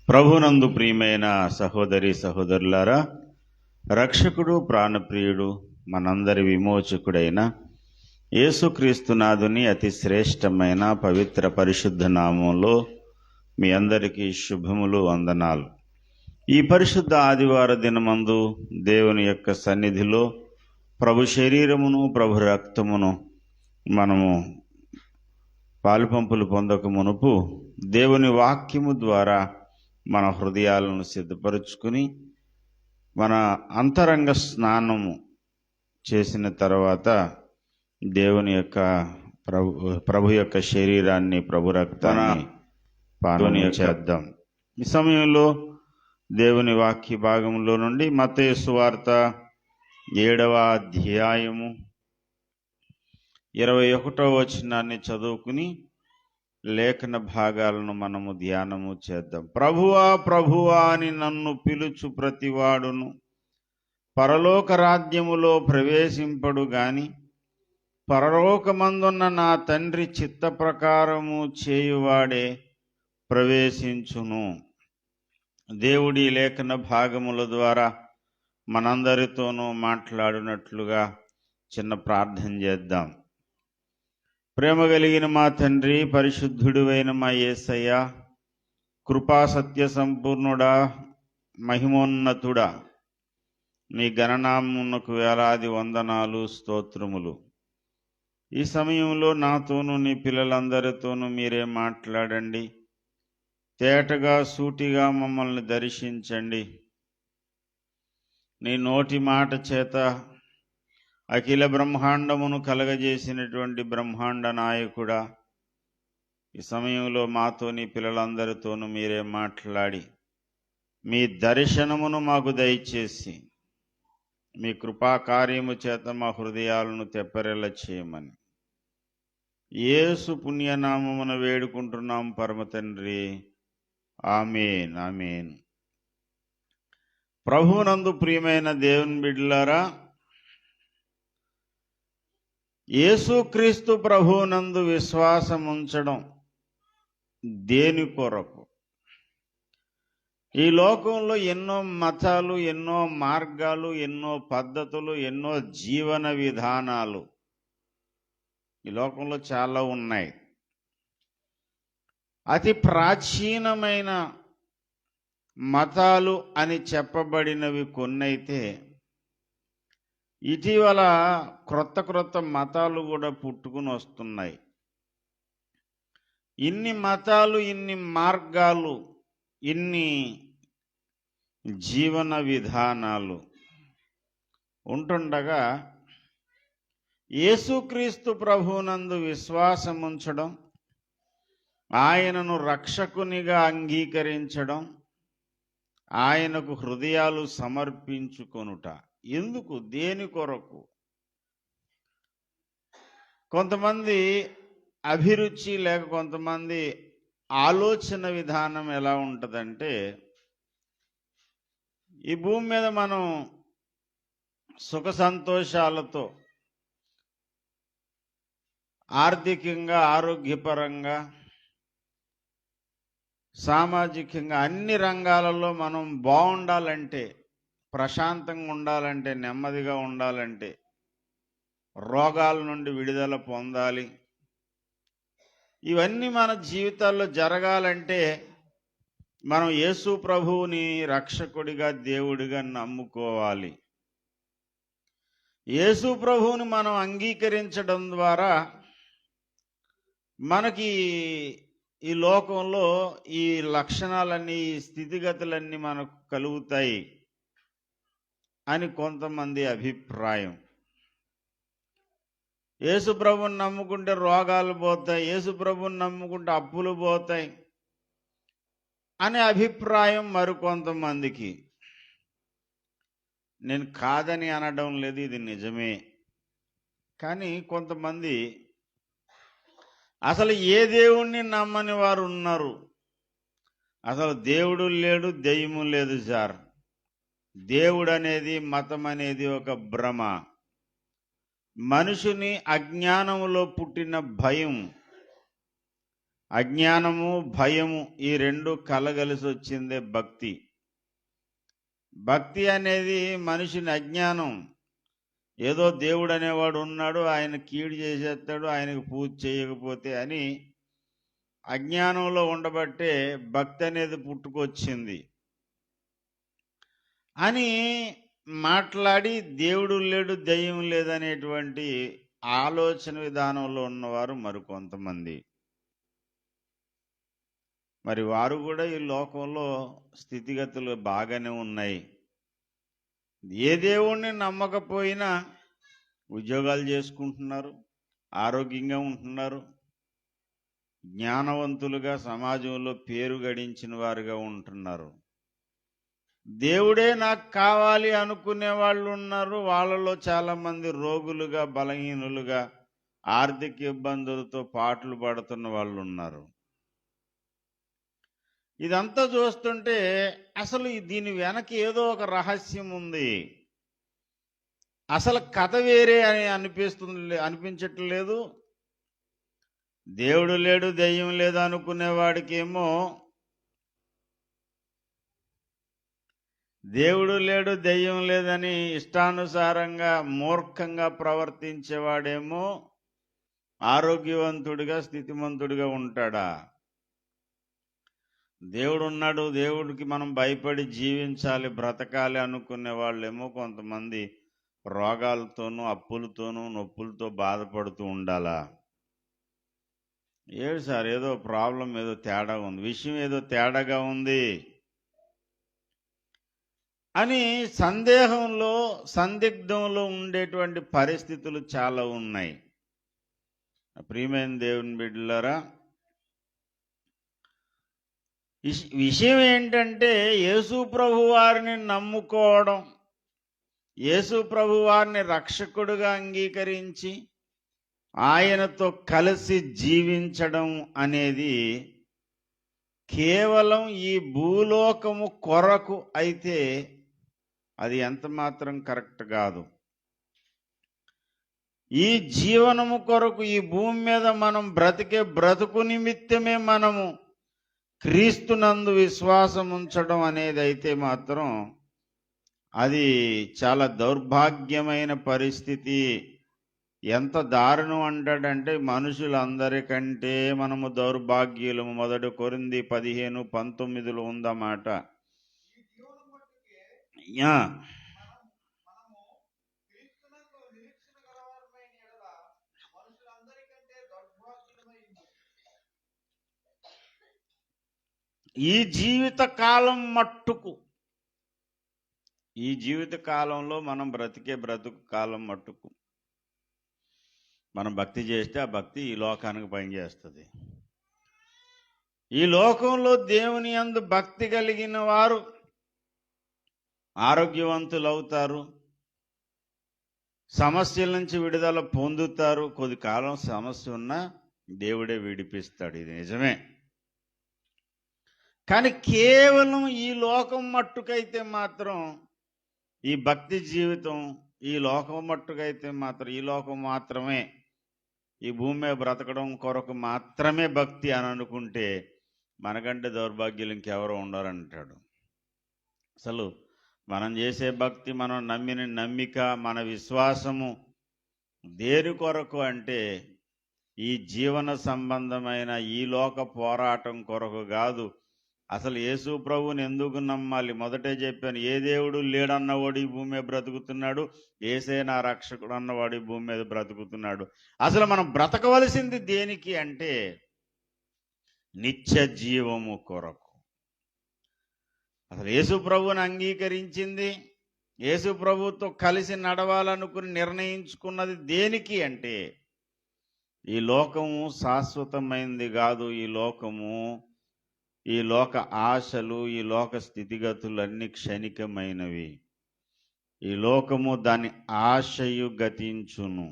ప్రభునందు ప్రియమైన సహోదరి సహోదరులారా, రక్షకుడు ప్రాణప్రియుడు మనందరి విమోచకుడైన యేసుక్రీస్తునాథుని అతి శ్రేష్టమైన పవిత్ర పరిశుద్ధ నామంలో మీ అందరికీ శుభములు, వందనాలు. ఈ పరిశుద్ధ ఆదివార దినమందు దేవుని యొక్క సన్నిధిలో ప్రభు శరీరమును ప్రభు రక్తమును మనము పాలుపంపులు పొందక మునుపు దేవుని వాక్యము ద్వారా మన హృదయాలను సిద్ధపరుచుకుని మన అంతరంగ స్నానము చేసిన తర్వాత దేవుని యొక్క ప్రభు యొక్క శరీరాన్ని, ప్రభు రక్తాన్ని పానం చేద్దాం. ఈ సమయంలో దేవుని వాక్య భాగంలో నుండి మత్తయి సువార్త 7వ అధ్యాయము 21వ వచనాన్ని చదువుకుని లేఖన భాగాలను మనము ధ్యానము చేద్దాం. ప్రభువా ప్రభువా అని నన్ను పిలుచు ప్రతివాడును పరలోక రాజ్యములో ప్రవేశింపడు గాని పరలోకమందున్న నా తండ్రి చిత్త ప్రకారము చేయువాడే ప్రవేశించును. దేవుడి లేఖన భాగముల ద్వారా మనందరితోనూ మాట్లాడినట్లుగా చిన్న ప్రార్థన చేద్దాం. ప్రేమ కలిగిన మా తండ్రి, పరిశుద్ధుడువైన మా యేసయ్య, కృపా సత్య సంపూర్ణుడా, మహిమోన్నతుడా, నీ గణనామమునకు వేలాది వందనాలు, స్తోత్రములు. ఈ సమయంలో నాతోనూ నీ పిల్లలందరితోనూ మీరే మాట్లాడండి. తేటగా సూటిగా మమ్మల్ని దర్శించండి. నీ నోటి మాట చేత అఖిల బ్రహ్మాండమును కలగజేసినటువంటి బ్రహ్మాండ నాయకుడా, ఈ సమయంలో మాతో నీ పిల్లలందరితోనూ మీరే మాట్లాడి మీ దర్శనమును మాకు దయచేసి మీ కృపా కార్యము చేత మా హృదయాలను తెప్పరెల్ల చేయమని యేసు పుణ్యనామమున వేడుకుంటున్నాం పరమ తండ్రి, ఆమేన్, ఆమేన్. ప్రభువునందు ప్రియమైన దేవుని బిడ్డలారా, యేసుక్రీస్తు ప్రభువునందు విశ్వాసం ఉంచడం దేని కొరకు? ఈ లోకంలో ఎన్నో మతాలు, ఎన్నో మార్గాలు, ఎన్నో పద్ధతులు, ఎన్నో జీవన విధానాలు ఈ లోకంలో చాలా ఉన్నాయి. అతి ప్రాచీనమైన మతాలు అని చెప్పబడినవి కొన్నైతే ఇటీవల క్రొత్త మతాలు కూడా పుట్టుకుని వస్తున్నాయి. ఇన్ని మతాలు, ఇన్ని మార్గాలు, ఇన్ని జీవన విధానాలు ఉంటుండగా యేసుక్రీస్తు ప్రభువునందు విశ్వాసం ఉంచడం, ఆయనను రక్షకునిగా అంగీకరించడం, ఆయనకు హృదయాలు సమర్పించుకొనుట ఎందుకు? దేని కొరకు? కొంతమంది అభిరుచి లేక కొంతమంది ఆలోచన విధానం ఎలా ఉంటుందంటే, ఈ భూమి మీద మనం సుఖ సంతోషాలతో ఆర్థికంగా, ఆరోగ్యపరంగా, సామాజికంగా అన్ని రంగాలలో మనం బాగుండాలంటే, ప్రశాంతంగా ఉండాలంటే, నెమ్మదిగా ఉండాలంటే, రోగాల నుండి విడుదల పొందాలి, ఇవన్నీ మన జీవితాల్లో జరగాలంటే మనం యేసు ప్రభువుని రక్షకుడిగా, దేవుడిగా నమ్ముకోవాలి. యేసు ప్రభువుని మనం అంగీకరించడం ద్వారా మనకి ఈ లోకంలో ఈ లక్షణాలన్నీ, ఈ స్థితిగతులన్నీ మనకు కలుగుతాయి అని కొంతమంది అభిప్రాయం. యేసు ప్రభువుని నమ్ముకుంటే రోగాలు పోతాయి, యేసు ప్రభువుని నమ్ముకుంటే అప్పులు పోతాయి అనే అభిప్రాయం మరికొంతమందికి. నేను కాదని అనడం లేదు, ఇది నిజమే. కానీ కొంతమంది అసలు ఏ దేవుణ్ణి నమ్మని వారు ఉన్నారు. అసలు దేవుడు లేడు, దెయ్యము లేదు సార్. దేవుడు అనేది, మతం అనేది ఒక భ్రమ. మనుషుని అజ్ఞానములో పుట్టిన భయం అజ్ఞానము, భయము ఈ రెండు కలగలిసి వచ్చిందే భక్తి. భక్తి అనేది మనిషిని అజ్ఞానం, ఏదో దేవుడు అనేవాడు ఉన్నాడు, ఆయన కీడు చేసేస్తాడు ఆయనకు పూజ చేయకపోతే అని అజ్ఞానంలో ఉండబట్టే భక్తి అనేది పుట్టుకొచ్చింది అని మాట్లాడి దేవుడు లేడు దెయ్యం లేదనేటువంటి ఆలోచన విధానంలో ఉన్నవారు మరికొంతమంది. మరి వారు కూడా ఈ లోకంలో స్థితిగతులు బాగానే ఉన్నాయి. ఏ దేవుణ్ణి నమ్మకపోయినా ఉద్యోగాలు చేసుకుంటున్నారు, ఆరోగ్యంగా ఉంటున్నారు, జ్ఞానవంతులుగా సమాజంలో పేరు గడించిన వారుగా ఉంటున్నారు. దేవుడే నాకు కావాలి అనుకునే వాళ్ళు ఉన్నారు. వాళ్ళలో చాలామంది రోగులుగా, బలహీనులుగా, ఆర్థిక ఇబ్బందులతో పాటలు పడుతున్న వాళ్ళు ఉన్నారు. ఇదంతా చూస్తుంటే అసలు దీని వెనక ఏదో ఒక రహస్యం ఉంది. అసలు కథ వేరే అని అనిపించట్లేదు. దేవుడు లేడు దెయ్యం లేదు అనుకునేవాడికేమో దేవుడు లేడు దెయ్యం లేదని ఇష్టానుసారంగా మూర్ఖంగా ప్రవర్తించేవాడేమో ఆరోగ్యవంతుడిగా, స్థితిమంతుడిగా ఉంటాడా? దేవుడు ఉన్నాడు, దేవుడికి మనం భయపడి జీవించాలి, బ్రతకాలి అనుకునే వాళ్ళేమో కొంతమంది రోగాలతోనూ, అప్పులతోనూ, నొప్పులతో బాధపడుతూ ఉండాలా? ఏడు సార్, ఏదో ప్రాబ్లం, ఏదో తేడా ఉంది, విషయం ఏదో తేడాగా ఉంది అని సందేహంలో, సందిగ్ధంలో ఉండేటువంటి పరిస్థితులు చాలా ఉన్నాయి. ప్రియమైన దేవుని బిడ్డలారా, విషయం ఏంటంటే యేసు ప్రభు వారిని నమ్ముకోవడం, యేసు ప్రభు వారిని రక్షకుడుగా అంగీకరించి ఆయనతో కలిసి జీవించడం అనేది కేవలం ఈ భూలోకము కొరకు అయితే అది ఎంత మాత్రం కరెక్ట్ కాదు. ఈ జీవనము కొరకు, ఈ భూమి మీద మనం బ్రతికే బ్రతుకు నిమిత్తమే మనము క్రీస్తునందు విశ్వాసం ఉంచడం అనేది అయితే మాత్రం అది చాలా దౌర్భాగ్యమైన పరిస్థితి. ఎంత దారుణం అంటాడంటే మనుషులందరికంటే మనము దౌర్భాగ్యులము. 1 కొరింథీ 15:19 ఉందన్నమాట. ఈ జీవిత కాలం మట్టుకు, ఈ జీవిత కాలంలో మనం బ్రతికే బ్రతుకు కాలం మట్టుకు మనం భక్తి చేస్తే ఆ భక్తి ఈ లోకానికి పనిచేస్తుంది. ఈ లోకంలో దేవుని యందు భక్తి కలిగిన వారు ఆరోగ్యవంతులు అవుతారు, సమస్యల నుంచి విడుదల పొందుతారు. కొద్ది కాలం సమస్య ఉన్నా దేవుడే విడిపిస్తాడు, ఇది నిజమే. కానీ కేవలం ఈ లోకం మట్టుకైతే మాత్రం ఈ భక్తి జీవితం, ఈ లోకం మట్టుకైతే మాత్రం, ఈ లోకం మాత్రమే, ఈ భూమి మీద బ్రతకడం కొరకు మాత్రమే భక్తి అని అనుకుంటే మనకంటే దౌర్భాగ్యులు ఇంకెవరో ఉండాలంటాడు. అసలు మనం చేసే భక్తి, మనం నమ్మిన నమ్మిక, మన విశ్వాసము దేని కొరకు అంటే ఈ జీవన సంబంధమైన ఈ లోక పోరాటం కొరకు కాదు. అసలు యేసు ప్రభువుని ఎందుకు నమ్మాలి? మొదటే చెప్పాను, ఏ దేవుడు లేడన్నవాడు ఈ భూమి మీద బ్రతుకుతున్నాడు, యేసే నా రక్షకుడు అన్నవాడు ఈ భూమి మీద బ్రతుకుతున్నాడు. అసలు మనం బ్రతకవలసింది దేనికి అంటే నిత్య జీవము కొరకు. అసలు యేసు ప్రభువుని అంగీకరించింది, యేసు ప్రభువుతో కలిసి నడవాలనుకుని నిర్ణయించుకున్నది దేనికి అంటే ఈ లోకము శాశ్వతమైంది కాదు. ఈ లోక ఆశలు, ఈ లోక స్థితిగతులు అన్నీ క్షణికమైనవి. ఈ లోకము దాని ఆశయు గతించును.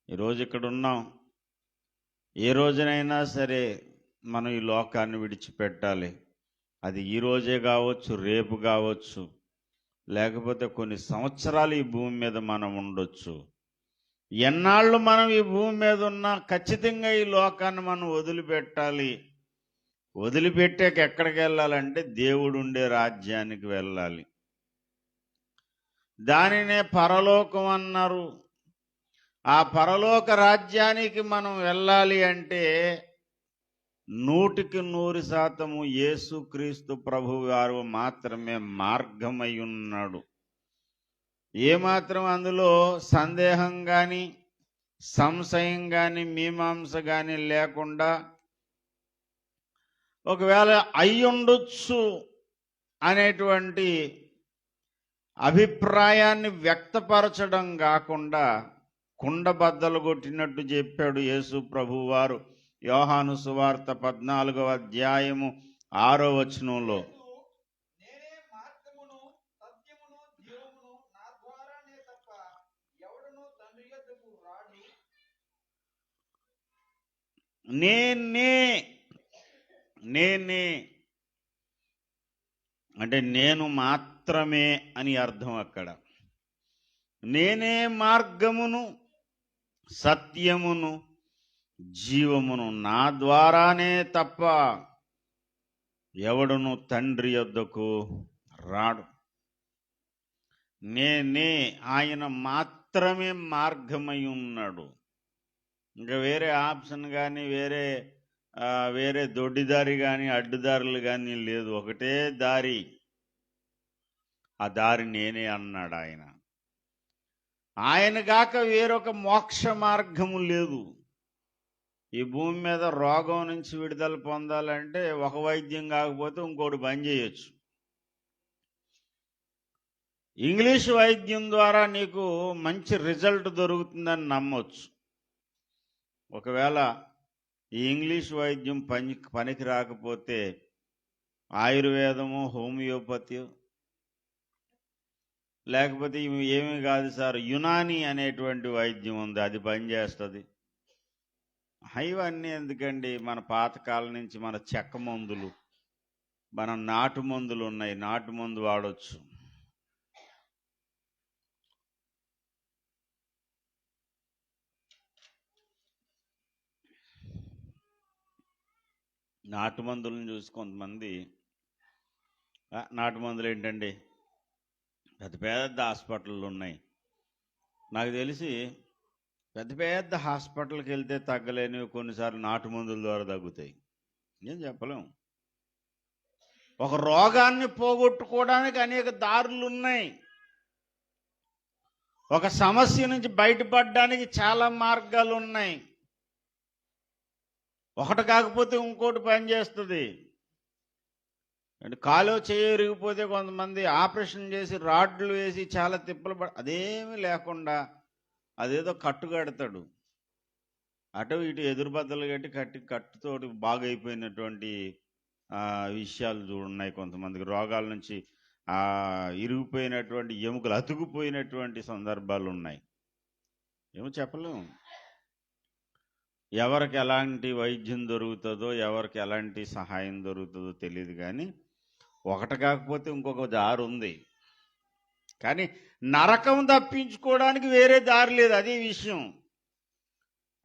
ఈరోజు ఇక్కడ ఉన్నాం, ఏ రోజునైనా సరే మనం ఈ లోకాన్ని విడిచిపెట్టాలి. అది ఈ రోజే కావచ్చు, రేపు కావచ్చు, లేకపోతే కొన్ని సంవత్సరాలు ఈ భూమి మీద మనం ఉండొచ్చు. ఎన్నాళ్ళు మనం ఈ భూమి మీద ఉన్నా ఖచ్చితంగా ఈ లోకాన్ని మనం వదిలిపెట్టాలి. వదిలిపెట్టాక ఎక్కడికి వెళ్ళాలంటే దేవుడు ఉండే రాజ్యానికి వెళ్ళాలి. దానినే పరలోకం అన్నారు. ఆ పరలోక రాజ్యానికి మనం వెళ్ళాలి అంటే 100% యేసుక్రీస్తు ప్రభు వారు మాత్రమే మార్గమై ఉన్నాడు. ఏమాత్రం అందులో సందేహం కానీ, సంశయం కానీ, మీమాంస కానీ లేకుండా, ఒకవేళ అయ్యుండొచ్చు అనేటువంటి అభిప్రాయాన్ని వ్యక్తపరచడం కాకుండా కుండబద్దలు కొట్టినట్టు చెప్పాడు యేసు ప్రభు వారు యోహాను సువార్త 14వ అధ్యాయము 6వ వచనంలో. నేనే అంటే నేను మాత్రమే అని అర్థం. అక్కడ నేనే మార్గమును సత్యమును జీవమును, నా ద్వారానే తప్ప ఎవడును తండ్రి యొద్దకు రాడు. నేనే, ఆయన మాత్రమే మార్గమై ఉన్నాడు. ఇంకా వేరే ఆప్షన్ కానీ, వేరే దొడ్డిదారి కానీ, అడ్డుదారులు కానీ లేదు. ఒకటే దారి, ఆ దారి నేనే అన్నాడు ఆయన. ఆయన గాక వేరొక మోక్ష మార్గము లేదు. ఈ భూమి మీద రోగం నుంచి విడుదల పొందాలంటే ఒక వైద్యం కాకపోతే ఇంకోటి బంద్ చేయొచ్చు. ఇంగ్లీష్ వైద్యం ద్వారా నీకు మంచి రిజల్ట్ దొరుకుతుందని నమ్మొచ్చు. ఒకవేళ ఈ ఇంగ్లీష్ వైద్యం పనికి రాకపోతే ఆయుర్వేదము, హోమియోపతి, లేకపోతే ఏమీ కాదు సార్, యునాని అనేటువంటి వైద్యం ఉంది, అది పనిచేస్తుంది. ఇవన్నీ ఎందుకండి? మన పాతకాలం నుంచి మన చెక్క మందులు, మన నాటు మందులు ఉన్నాయి, నాటు మందు వాడవచ్చు. నాటు మందులను చూసి కొంతమంది, నాటు మందులు ఏంటండి, పెద్ద పెద్ద హాస్పిటళ్ళు ఉన్నాయి. నాకు తెలిసి పెద్ద పెద్ద హాస్పిటల్కి వెళ్తే తగ్గలేనివి కొన్నిసార్లు నాటు మందుల ద్వారా తగ్గుతాయి. ఏం చెప్పలేం. ఒక రోగాన్ని పోగొట్టుకోవడానికి అనేక దారులు ఉన్నాయి. ఒక సమస్య నుంచి బయటపడడానికి చాలా మార్గాలు ఉన్నాయి. ఒకటి కాకపోతే ఇంకోటి పనిచేస్తుంది. అంటే కాలో చేయరిగిపోతే కొంతమంది ఆపరేషన్ చేసి రాడ్లు వేసి చాలా తిప్పలు అదేమీ లేకుండా అదేదో కట్టు కడతాడు, అటు ఇటు ఎదురుబద్దలు కట్టుతోటి బాగైపోయినటువంటి విషయాలు ఉన్నాయి. కొంతమందికి రోగాల నుంచి ఇరిగిపోయినటువంటి ఎముకలు అతుకుపోయినటువంటి సందర్భాలు ఉన్నాయి. ఏమో చెప్పలేము. ఎవరికి ఎలాంటి వైద్యం దొరుకుతుందో, ఎవరికి ఎలాంటి సహాయం దొరుకుతుందో తెలియదు. కానీ ఒకటి కాకపోతే ఇంకొక దారి ఉంది. కానీ నరకం తప్పించుకోవడానికి వేరే దారి లేదు, అదే విషయం.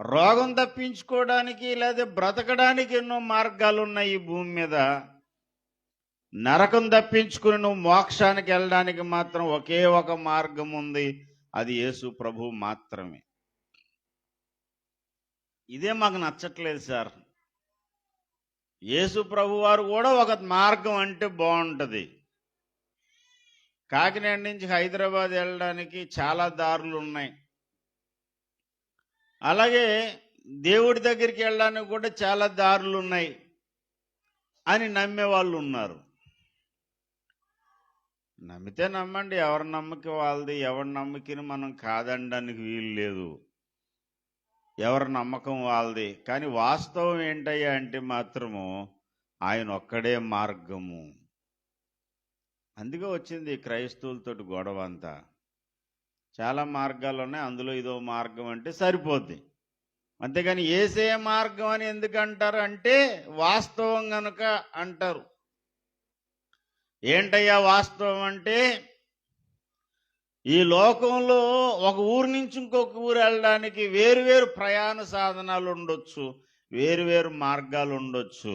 రోగం తప్పించుకోవడానికి లేదా బ్రతకడానికి ఎన్నో మార్గాలు ఉన్నాయి ఈ భూమి మీద. నరకం తప్పించుకుని నువ్వు మోక్షానికి వెళ్ళడానికి మాత్రం ఒకే ఒక మార్గం ఉంది, అది యేసు ప్రభు మాత్రమే. ఇదే మాకు నచ్చట్లేదు సార్. యేసు ప్రభు వారు కూడా ఒక మార్గం అంటే బాగుంటుంది. కాకినాడ నుంచి హైదరాబాద్ వెళ్ళడానికి చాలా దారులు ఉన్నాయి. అలాగే దేవుడి దగ్గరికి వెళ్ళడానికి కూడా చాలా దారులు ఉన్నాయి అని నమ్మే వాళ్ళు ఉన్నారు. నమ్మితే నమ్మండి, ఎవరి నమ్మకం వాళ్ళది. ఎవరి నమ్మకిని మనం కాదనడానికి వీలు లేదు, ఎవరి నమ్మకం వాళ్ళది. కానీ వాస్తవం ఏంటయ్యా అంటే మాత్రము ఆయన ఒక్కడే మార్గము. అందుకే వచ్చింది క్రైస్తవులతో గొడవ అంతా. చాలా మార్గాలు ఉన్నాయి, అందులో ఇదో మార్గం అంటే సరిపోద్ది. అంతేగాని ఏసే మార్గం అని ఎందుకు అంటారు అంటే వాస్తవం కనుక అంటారు. ఏంటయ్యా వాస్తవం అంటే ఈ లోకంలో ఒక ఊరు నుంచి ఇంకొక ఊరు వెళ్ళడానికి వేరు ప్రయాణ సాధనాలు ఉండొచ్చు, వేరు మార్గాలు ఉండొచ్చు.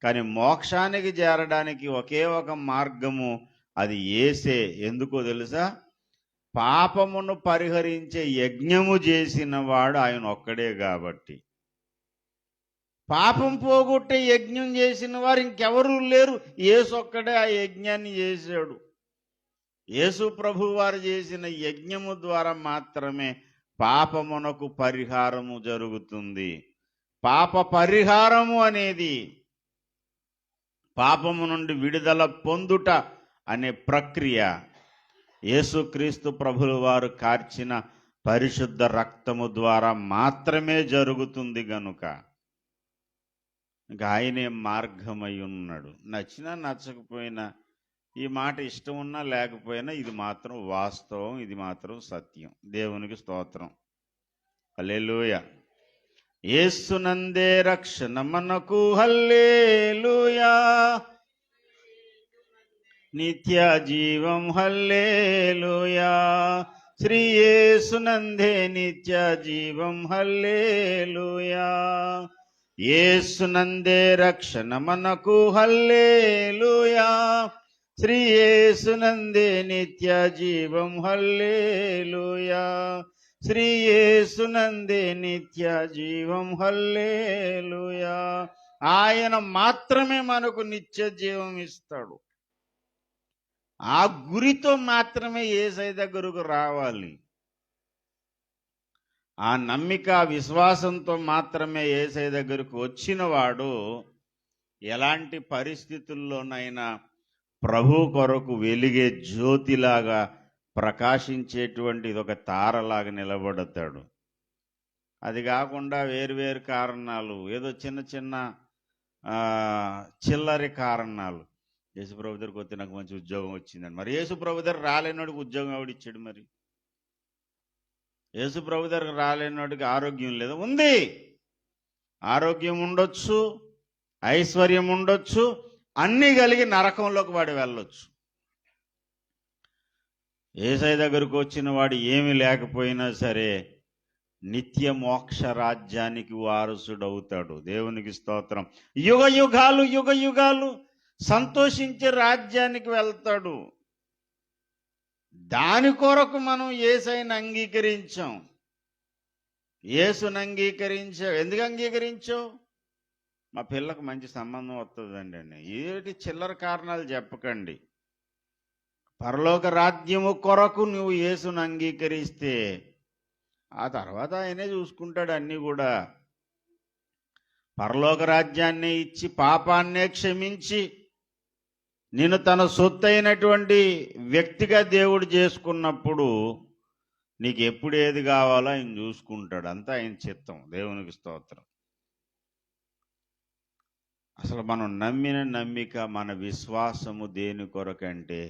కానీ మోక్షానికి చేరడానికి ఒకే ఒక మార్గము, అది యేసే. ఎందుకో తెలుసా? పాపమును పరిహరించే యజ్ఞము చేసిన వాడు ఆయన ఒక్కడే కాబట్టి. పాపం పోగొట్టే యజ్ఞం చేసిన వారు ఇంకెవరూ లేరు. యేసు ఒక్కడే ఆ యజ్ఞాన్ని చేశాడు. యేసు ప్రభు వారు చేసిన యజ్ఞము ద్వారా మాత్రమే పాపమునకు పరిహారము జరుగుతుంది. పాప పరిహారము అనేది పాపము నుండి విడుదల పొందుట అనే ప్రక్రియ యేసుక్రీస్తు ప్రభుల వారు కార్చిన పరిశుద్ధ రక్తము ద్వారా మాత్రమే జరుగుతుంది. గనుక ఇంకా ఆయనే మార్గమై ఉన్నాడు. నచ్చినా నచ్చకపోయినా, ఈ మాట ఇష్టం ఉన్నా లేకపోయినా, ఇది మాత్రం వాస్తవం, ఇది మాత్రం సత్యం. దేవునికి స్తోత్రం. హల్లెలూయా. యేసునందే రక్షణ మనకు, హల్లెలూయా. నిత్య జీవం, హల్లెలూయా. శ్రీ యేసునందే నిత్య జీవం, హల్లెలూయా. యేసునందే రక్షణ మనకు, హల్లెలూయా. శ్రీ యేసునందే నిత్య జీవం, హల్లెలూయా. శ్రీ యేసునందే నిత్య జీవం, హల్లెలూయా. ఆయన మాత్రమే మనకు నిత్య జీవం ఇస్తాడు. ఆ గురితో మాత్రమే యేసయ్య దగ్గరకు రావాలి. ఆ నమ్మిక, విశ్వాసంతో మాత్రమే యేసయ్య దగ్గరకు వచ్చిన వాడు ఎలాంటి పరిస్థితుల్లోనైనా ప్రభు కొరకు వెలిగే జ్యోతిలాగా ప్రకాశించేటువంటి ఒక తారలాగా నిలబడతాడు. అది కాకుండా వేరు కారణాలు, ఏదో చిన్న చిల్లరి కారణాలు, యేసుప్రభు దగ్గరికి వస్తే నాకు మంచి ఉద్యోగం వచ్చిందని. మరి యేసుప్రభు దగ్గర రాలేనోడికి ఉద్యోగం ఎవడిచ్చాడు? మరి యేసుప్రభు దగ్గర రాలేనోడికి ఆరోగ్యం లేదా? ఉంది. ఆరోగ్యం ఉండొచ్చు, ఐశ్వర్యం ఉండొచ్చు, అన్నీ కలిగి నరకంలోకి వాడు వెళ్ళొచ్చు. యేసయ్య దగ్గరకు వచ్చిన వాడు ఏమీ లేకపోయినా సరే నిత్య మోక్ష రాజ్యానికి వారసుడవుతాడు. దేవునికి స్తోత్రం. యుగ యుగాలు సంతోషించే రాజ్యానికి వెళ్తాడు. దాని కొరకు మనం యేసయ్యను అంగీకరించాం. యేసును అంగీకరించావు. ఎందుకు అంగీకరించావు? మా పిల్లకు మంచి సంబంధం వస్తుందండి అని. ఏటి చిల్లర కారణాలు చెప్పకండి. పరలోక రాజ్యము కొరకు నువ్వు యేసును అంగీకరిస్తే ఆ తర్వాత ఆయనే చూసుకుంటాడు అన్నీ కూడా. పరలోక రాజ్యాన్ని ఇచ్చి పాపాన్నే క్షమించి నిన్ను తన సొత్తు అయినటువంటి వ్యక్తిగా దేవుడు చేసుకున్నప్పుడు నీకు ఎప్పుడు ఏది కావాలో ఆయన చూసుకుంటాడు. అంతా ఆయన చిత్తం. దేవునికి స్తోత్రం. అసలు మనం నమ్మిన నమ్మిక, మన విశ్వాసము దేని కొరకంటే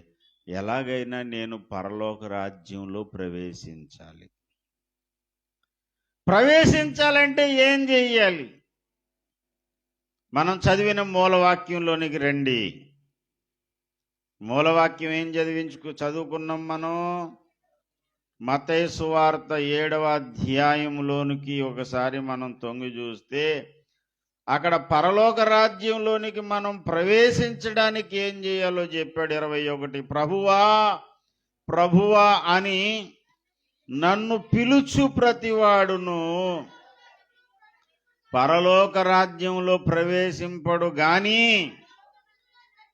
ఎలాగైనా నేను పరలోక రాజ్యంలో ప్రవేశించాలి. ప్రవేశించాలంటే ఏం చెయ్యాలి? మనం చదివిన మూలవాక్యంలోనికి రండి. మూలవాక్యం ఏం చదువుకున్నాం మనం? మత్తయి సువార్త 7వ అధ్యాయంలోనికి ఒకసారి మనం తొంగి చూస్తే అక్కడ పరలోక రాజ్యంలోనికి మనం ప్రవేశించడానికి ఏం చేయాలో చెప్పాడు. 21 ప్రభువా అని నన్ను పిలుచు ప్రతివాడును పరలోక రాజ్యంలో ప్రవేశింపడు గాని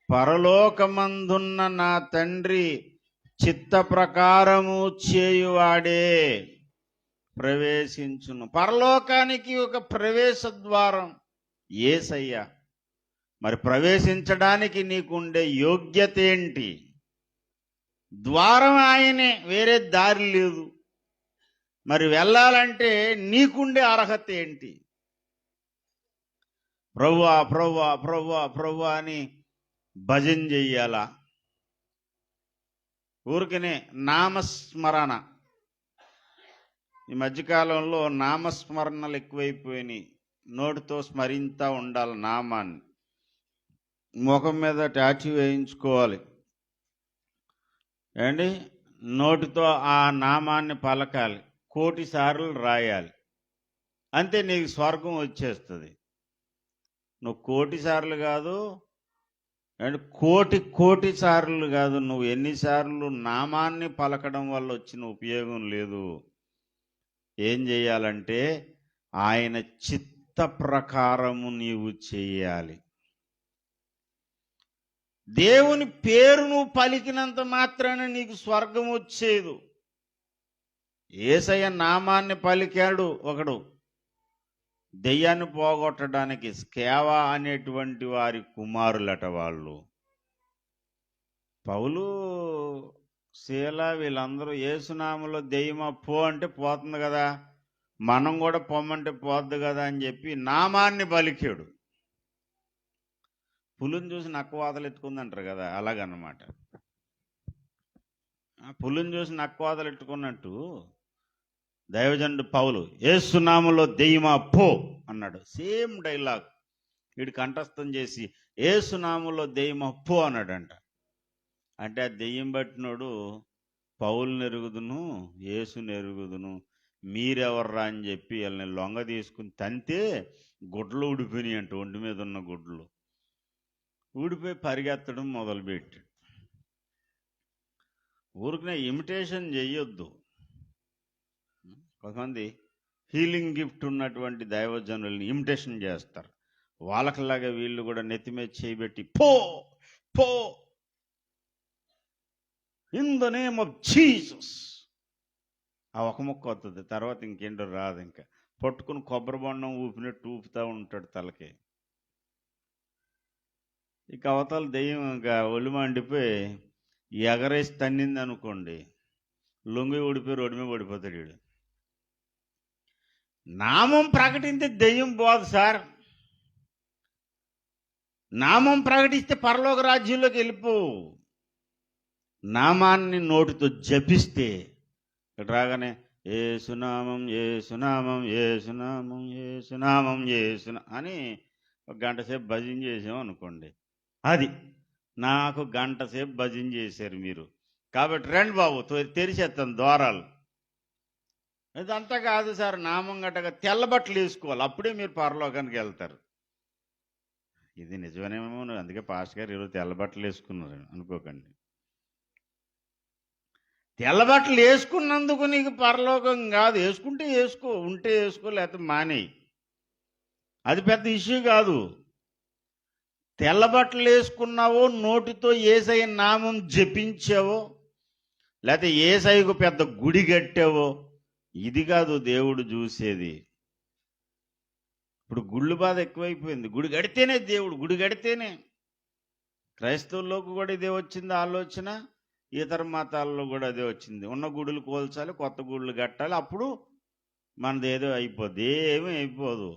పరలోకమందున్న నా తండ్రి చిత్త ప్రకారము చేయువాడే ప్రవేశించును. పరలోకానికి ఒక ప్రవేశ ద్వారం యేసయ్య. మరి ప్రవేశించడానికి నీకుండే యోగ్యత ఏంటి? ద్వారం ఆయనే, వేరే దారి లేదు. మరి వెళ్ళాలంటే నీకుండే అర్హత ఏంటి? ప్రభువా ప్రభువా ప్రభువా ప్రభువా అని భజన చెయ్యాలా? ఊరికనే నామస్మరణ. ఈ మధ్యకాలంలో నామస్మరణలు ఎక్కువైపోయినాయి. నోటితో స్మరింతా ఉండాలి నామాన్ని. ముఖం మీద టాటూ వేయించుకోవాలి. ఏండి, నోటితో ఆ నామాన్ని పలకాలి, 1,000,000 సార్లు రాయాలి, అంతే నీకు స్వర్గం వచ్చేస్తుంది. నువ్వు 1,000,000 సార్లు కాదు, అండ్ 1,000,000 సార్లు కాదు, నువ్వు ఎన్నిసార్లు నామాన్ని పలకడం వల్ల వచ్చిన ఉపయోగం లేదు. ఏం చేయాలంటే ఆయన చిత్త ప్రకారము నీవు చేయాలి. దేవుని పేరు నువ్వు పలికినంత మాత్రాన నీకు స్వర్గం వచ్చేదు. యేసయ్య నామాన్ని పలికాడు ఒకడు, దెయ్యాన్ని పోగొట్టడానికి స్కేవా అనేటువంటి వారి కుమారులట వాళ్ళు. పౌలు, శీల వీళ్ళందరూ యేసునామములో దెయ్యమా పో అంటే పోతుంది కదా, మనం కూడా పొమ్మంటే పోద్దు కదా అని చెప్పి నామాన్ని పలికాడు. పులిని చూసి నక్కవాతలు ఎత్తుకుందంటారు కదా, అలాగన్నమాట. పులిని చూసి నక్కవాతలు ఎత్తుకున్నట్టు దైవజనుడు పౌలు యేసునామములో దెయ్యమా పో అన్నాడు. సేమ్ డైలాగ్ వీడు కంఠస్థం చేసి యేసునామములో దెయ్యమా పో అన్నాడంట. అంటే ఆ దెయ్యం పట్టినోడు పౌలుని ఎరుగుదును, యేసుని ఎరుగుదును, మీరెవర్రా అని చెప్పి వీళ్ళని లొంగ తీసుకుని తంతే గుడ్లు ఊడిపోయినాయి అంట. ఒంటి మీద ఉన్న గుడ్లు ఊడిపోయి పరిగెత్తడం మొదలుపెట్టాడు. ఊరికనే ఇమిటేషన్ చెయ్యొద్దు. కొంతమంది హీలింగ్ గిఫ్ట్ ఉన్నటువంటి దైవజనుల్ని ఇమిటేషన్ చేస్తారు. వాళ్ళకిలాగా వీళ్ళు కూడా నెత్తి మీద చేయబెట్టి పో పో in the name of Jesus, ఆ ఒక ముక్క వస్తుంది, తర్వాత ఇంకేంటో రాదు. ఇంకా పట్టుకుని కొబ్బరి బొండం ఊపినట్టు ఊపుతూ ఉంటాడు తలకి. ఇక అవతల దెయ్యం ఇంకా ఒళ్ళు మండిపోయి ఎగరేసి తన్నింది అనుకోండి, లొంగి ఊడిపోయి రోడ్డు మీద పడిపోతాడు వీడు. నామం ప్రకటించే దెయ్యం పోదు సార్. నామం ప్రకటిస్తే పరలోక రాజ్యంలోకి వెళ్ళిపోవు. నామాన్ని నోటితో జపిస్తే ఇక్కడ రాగానే యేసునామం యేసునామం యేసునామం యేసునామం యేసునా అని ఒక గంట సేపు భజన చేసాం అనుకోండి, అది నాకు గంట సేపు భజన చేశారు మీరు. కాబట్టి రండి బాబు తెరిచేస్తాను ద్వారాలు. ఇదంతా కాదు సార్, నామం గట్టగా తెల్ల బట్టలు వేసుకోవాలి, అప్పుడే మీరు పరలోకానికి వెళ్తారు. ఇది నిజమేమో, అందుకే పాస్టర్ గారు ఈరోజు తెల్ల బట్టలు వేసుకున్నారు అనుకోకండి. తెల్ల బట్టలు వేసుకున్నందుకు నీకు పరలోకం కాదు. వేసుకుంటే వేసుకో, ఉంటే వేసుకో, లేకపోతే మానేయి, అది పెద్ద ఇష్యూ కాదు. తెల్ల బట్టలు వేసుకున్నావో, నోటితో యేసయ్య నామం జపించావో, లేకపోతే యేసయ్యకు పెద్ద గుడి కట్టావో, ఇది కాదు దేవుడు చూసేది. ఇప్పుడు గుళ్ళు బాధ ఎక్కువైపోయింది. గుడి కడితేనే దేవుడు, గుడి కడితేనే. క్రైస్తవుల్లోకి కూడా ఇదే వచ్చింది ఆలోచన, ఇతర మతాల్లో కూడా అదే వచ్చింది. ఉన్న గుడులు కోల్చాలి, కొత్త గుడులు కట్టాలి, అప్పుడు మనది ఏదో అయిపోద్ది. ఏమీ అయిపోదు.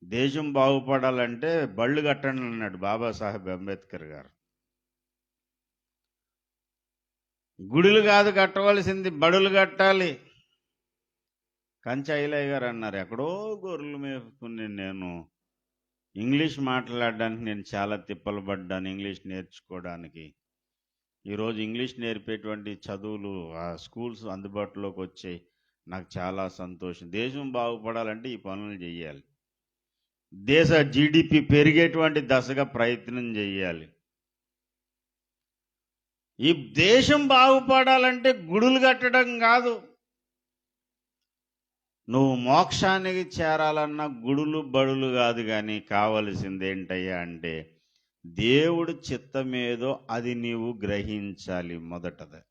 దేశం బాగుపడాలంటే బళ్ళు కట్టండి అన్నాడు బాబాసాహెబ్ అంబేద్కర్ గారు. గుడులు కాదు కట్టవలసింది, బడులు కట్టాలి. కంచె ఐలయ్య గారు అన్నారు, ఎక్కడో గొర్రెలు మేపుకుని నేను ఇంగ్లీష్ మాట్లాడడానికి నేను చాలా తిప్పలు పడ్డాను ఇంగ్లీష్ నేర్చుకోవడానికి. ఈరోజు ఇంగ్లీష్ నేర్పేటువంటి చదువులు, ఆ స్కూల్స్ అందుబాటులోకి వచ్చాయి. నాకు చాలా సంతోషం. దేశం బాగుపడాలంటే ఈ పనులు చేయాలి. దేశ జీడిపి పెరిగేటువంటి దశగా ప్రయత్నం చేయాలి. ఈ దేశం బాగుపడాలంటే గుడులు కట్టడం కాదు. నువ్వు మోక్షానికి చేరాలన్న గుడులు బడులు కాదు, కానీ కావలసింది ఏంటయ్యా అంటే దేవుడు చిత్తమేదో అది నీవు గ్రహించాలి మొదటది.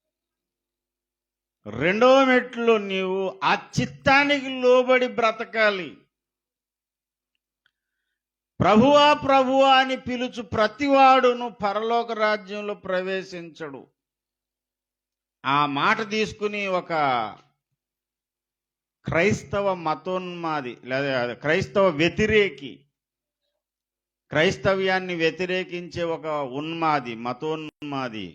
రెండవ మెట్లు, నీవు ఆ చిత్తానికి లోబడి బ్రతకాలి. ప్రభువా ప్రభువా అని పిలుచు ప్రతివాడును పరలోక రాజ్యంలో ప్రవేశించడు. ఆ మాట తీసుకుని ఒక క్రైస్తవ మతోన్మాది లేదా క్రైస్తవ వ్యతిరేకి, క్రైస్తవ్యాన్ని వ్యతిరేకించే ఒక ఉన్మాది, మతోన్మాది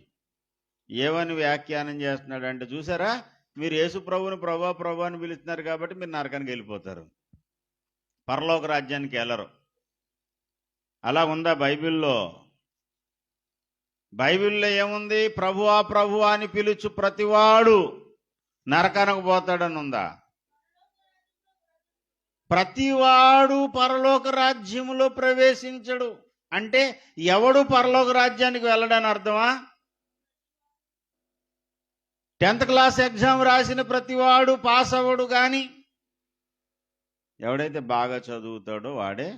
ఏమని వ్యాఖ్యానం చేస్తున్నాడు అంటే, చూసారా మీరు యేసు ప్రభుని ప్రభా ప్రభా అని పిలుస్తున్నారు కాబట్టి మీరు నరకానికి వెళ్ళిపోతారు, పరలోక రాజ్యానికి వెళ్ళరు. అలా ఉందా బైబిల్లో? బైబిల్లో ఏముంది? ప్రభువా ప్రభువా అని పిలుచు ప్రతివాడు నరకానికి పోతాడని ఉందా? ప్రతివాడు పరలోక రాజ్యములో ప్రవేశించడు అంటే ఎవడు పరలోక రాజ్యానికి వెళ్ళడని అర్థమా? 10th క్లాస్ ఎగ్జామ్ రాసిన ప్రతివాడు పాస్ అవ్వడు, కానీ ఎవడైతే బాగా చదువుతాడో వాడే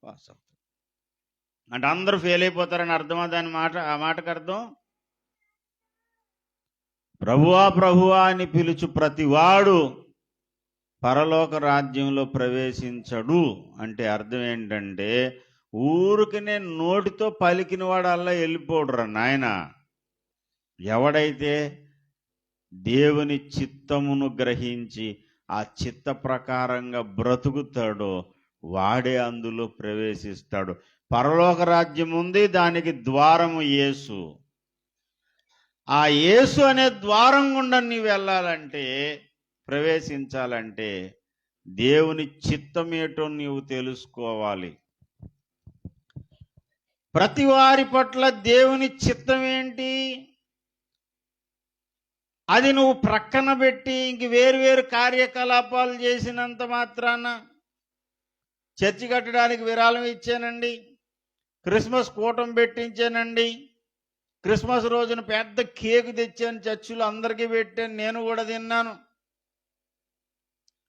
పాస్ అవుతాడు. అంటే అందరూ ఫెయిల్ అయిపోతారని అర్థమా ఆ మాటకు అర్థం? ప్రభువా ప్రభువా అని పిలుచు ప్రతివాడు పరలోక రాజ్యంలో ప్రవేశించడు అంటే అర్థం ఏంటంటే ఊరికనే నోటితో పలికిన వాడు అలా వెళ్ళిపోడురా నాయన. ఎవడైతే దేవుని చిత్తమును గ్రహించి ఆ చిత్త ప్రకారంగా బ్రతుకుతాడో వాడే అందులో ప్రవేశిస్తాడు. పరలోక రాజ్యం ఉంది, దానికి ద్వారము యేసు. ఆ యేసు అనే ద్వారం గుండా నీవు వెళ్ళాలంటే, ప్రవేశించాలంటే దేవుని చిత్తం ఏటో నీవు తెలుసుకోవాలి. ప్రతి వారి పట్ల దేవుని చిత్తం ఏంటి అది నువ్వు ప్రక్కన పెట్టి ఇంక వేరు కార్యకలాపాలు చేసినంత మాత్రాన, చర్చి కట్టడానికి విరాళం ఇచ్చానండి, క్రిస్మస్ కూటం పెట్టించానండి, క్రిస్మస్ రోజున పెద్ద కేకు తెచ్చాను, చర్చిలో అందరికీ పెట్టాను, నేను కూడా తిన్నాను.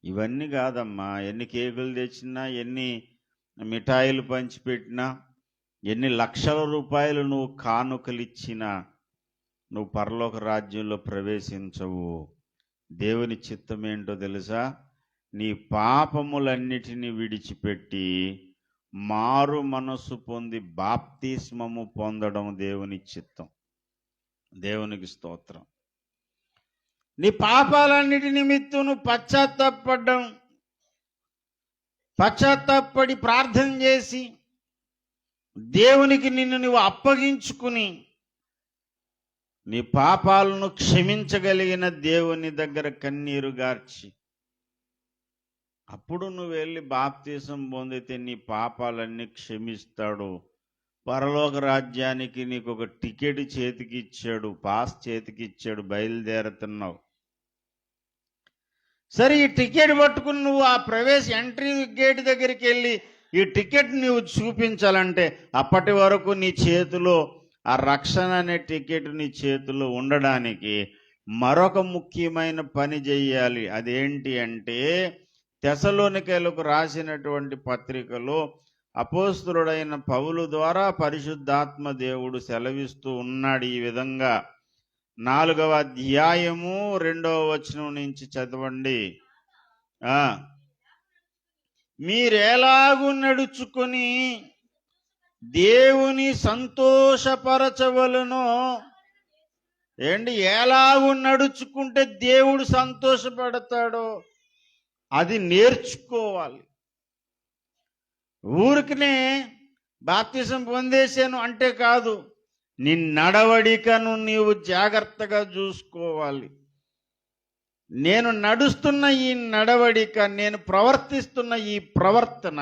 ఇవన్నీ కాదమ్మా. ఎన్ని కేకులు తెచ్చినా, ఎన్ని మిఠాయిలు పంచిపెట్టినా, ఎన్ని లక్షల రూపాయలు నువ్వు కానుకలు ఇచ్చినా నువ్వు పరలోక రాజ్యంలో ప్రవేశించవు. దేవుని చిత్తం ఏంటో తెలుసా? నీ పాపములన్నిటినీ విడిచిపెట్టి మారు మనసు పొంది బాప్తిస్మము పొందడం దేవుని చిత్తం. దేవునికి స్తోత్రం. నీ పాపాలన్నిటి నిమిత్తం నువ్వు పశ్చాత్తాపడి ప్రార్థన చేసి దేవునికి నిన్ను నువ్వు అప్పగించుకుని నీ పాపాలను క్షమించగలిగిన దేవుని దగ్గర కన్నీరు గార్చి అప్పుడు నువ్వు వెళ్ళి బాప్తిసం పొందితే నీ పాపాలన్నీ క్షమిస్తాడు. పరలోక రాజ్యానికి నీకు ఒక టికెట్ చేతికి ఇచ్చాడు, పాస్ చేతికి ఇచ్చాడు, బయలుదేరుతున్నావు. సరే, ఈ టికెట్ పట్టుకుని నువ్వు ఆ ఎంట్రీ గేట్ దగ్గరికి వెళ్ళి ఈ టికెట్ నువ్వు చూపించాలంటే అప్పటి వరకు నీ చేతిలో ఆ రక్షణ అనే టికెట్ నీ చేతిలో ఉండడానికి మరొక ముఖ్యమైన పని చెయ్యాలి. అదేంటి అంటే తెసలోనికైలకు రాసినటువంటి పత్రికలో అపోస్తలుడైన పౌలు ద్వారా పరిశుద్ధాత్మ దేవుడు సెలవిస్తూ ఉన్నాడు ఈ విధంగా. 4వ అధ్యాయము 2వ వచనం నుంచి చదవండి. మీరెలాగు నడుచుకొని దేవుని సంతోషపరచవలనో, ఎలాగు నడుచుకుంటే దేవుడు సంతోషపడతాడో అది నేర్చుకోవాలి. ఊరికనే బాప్తిసం పొందేశాను అంటే కాదు, నీ నడవడికను నీవు జాగ్రత్తగా చూసుకోవాలి. నేను నడుస్తున్న ఈ నడవడిక, నేను ప్రవర్తిస్తున్న ఈ ప్రవర్తన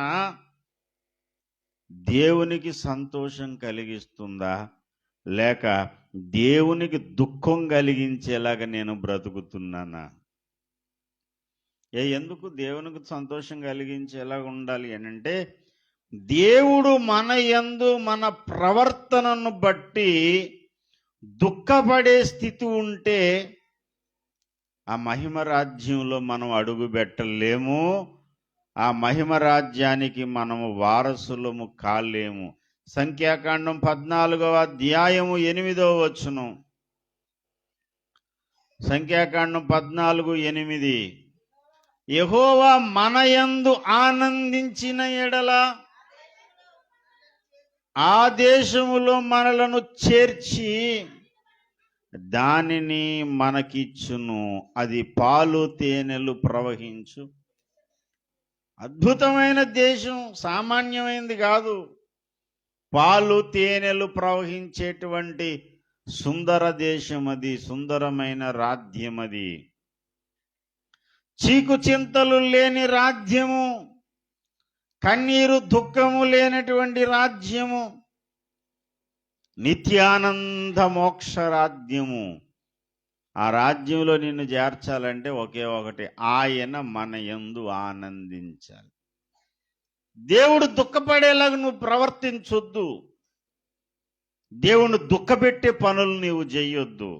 దేవునికి సంతోషం కలిగిస్తుందా, లేక దేవునికి దుఃఖం కలిగించేలాగా నేను బ్రతుకుతున్నానా? ఎందుకు దేవునికి సంతోషం కలిగించేలాగా ఉండాలి అని అంటే, దేవుడు మన యందు మన ప్రవర్తనను బట్టి దుఃఖపడే స్థితి ఉంటే ఆ మహిమ రాజ్యంలో మనం అడుగు పెట్టలేము. ఆ మహిమ రాజ్యానికి మనము వారసులము కాలేము. సంఖ్యాకాండం 14వ అధ్యాయము 8వ వచనం. సంఖ్యాకాండం 14:8. యెహోవా మన యందు ఆనందించిన ఎడల ఆ దేశములో మనలను చేర్చి దానిని మనకిచ్చును, అది పాలు తేనెలు ప్రవహించు. అద్భుతమైన దేశం, సామాన్యమైనది కాదు. పాలు తేనెలు ప్రవహించేటువంటి సుందర దేశం అది, సుందరమైన రాజ్యం అది. చీకు చింతలు లేని రాజ్యము, కన్నీరు దుఃఖము లేనటువంటి రాజ్యము. నిత్యానంద మోక్ష రాజ్యము. ఆ రాజ్యంలో నిన్ను చేర్చాలంటే ఒకే ఒకటి, ఆయన మన యందు ఆనందించాలి. దేవుడు దుఃఖపడేలాగా నువ్వు ప్రవర్తించొద్దు. దేవుణ్ణి దుఃఖపెట్టే పనులు నీవు చెయ్యొద్దు.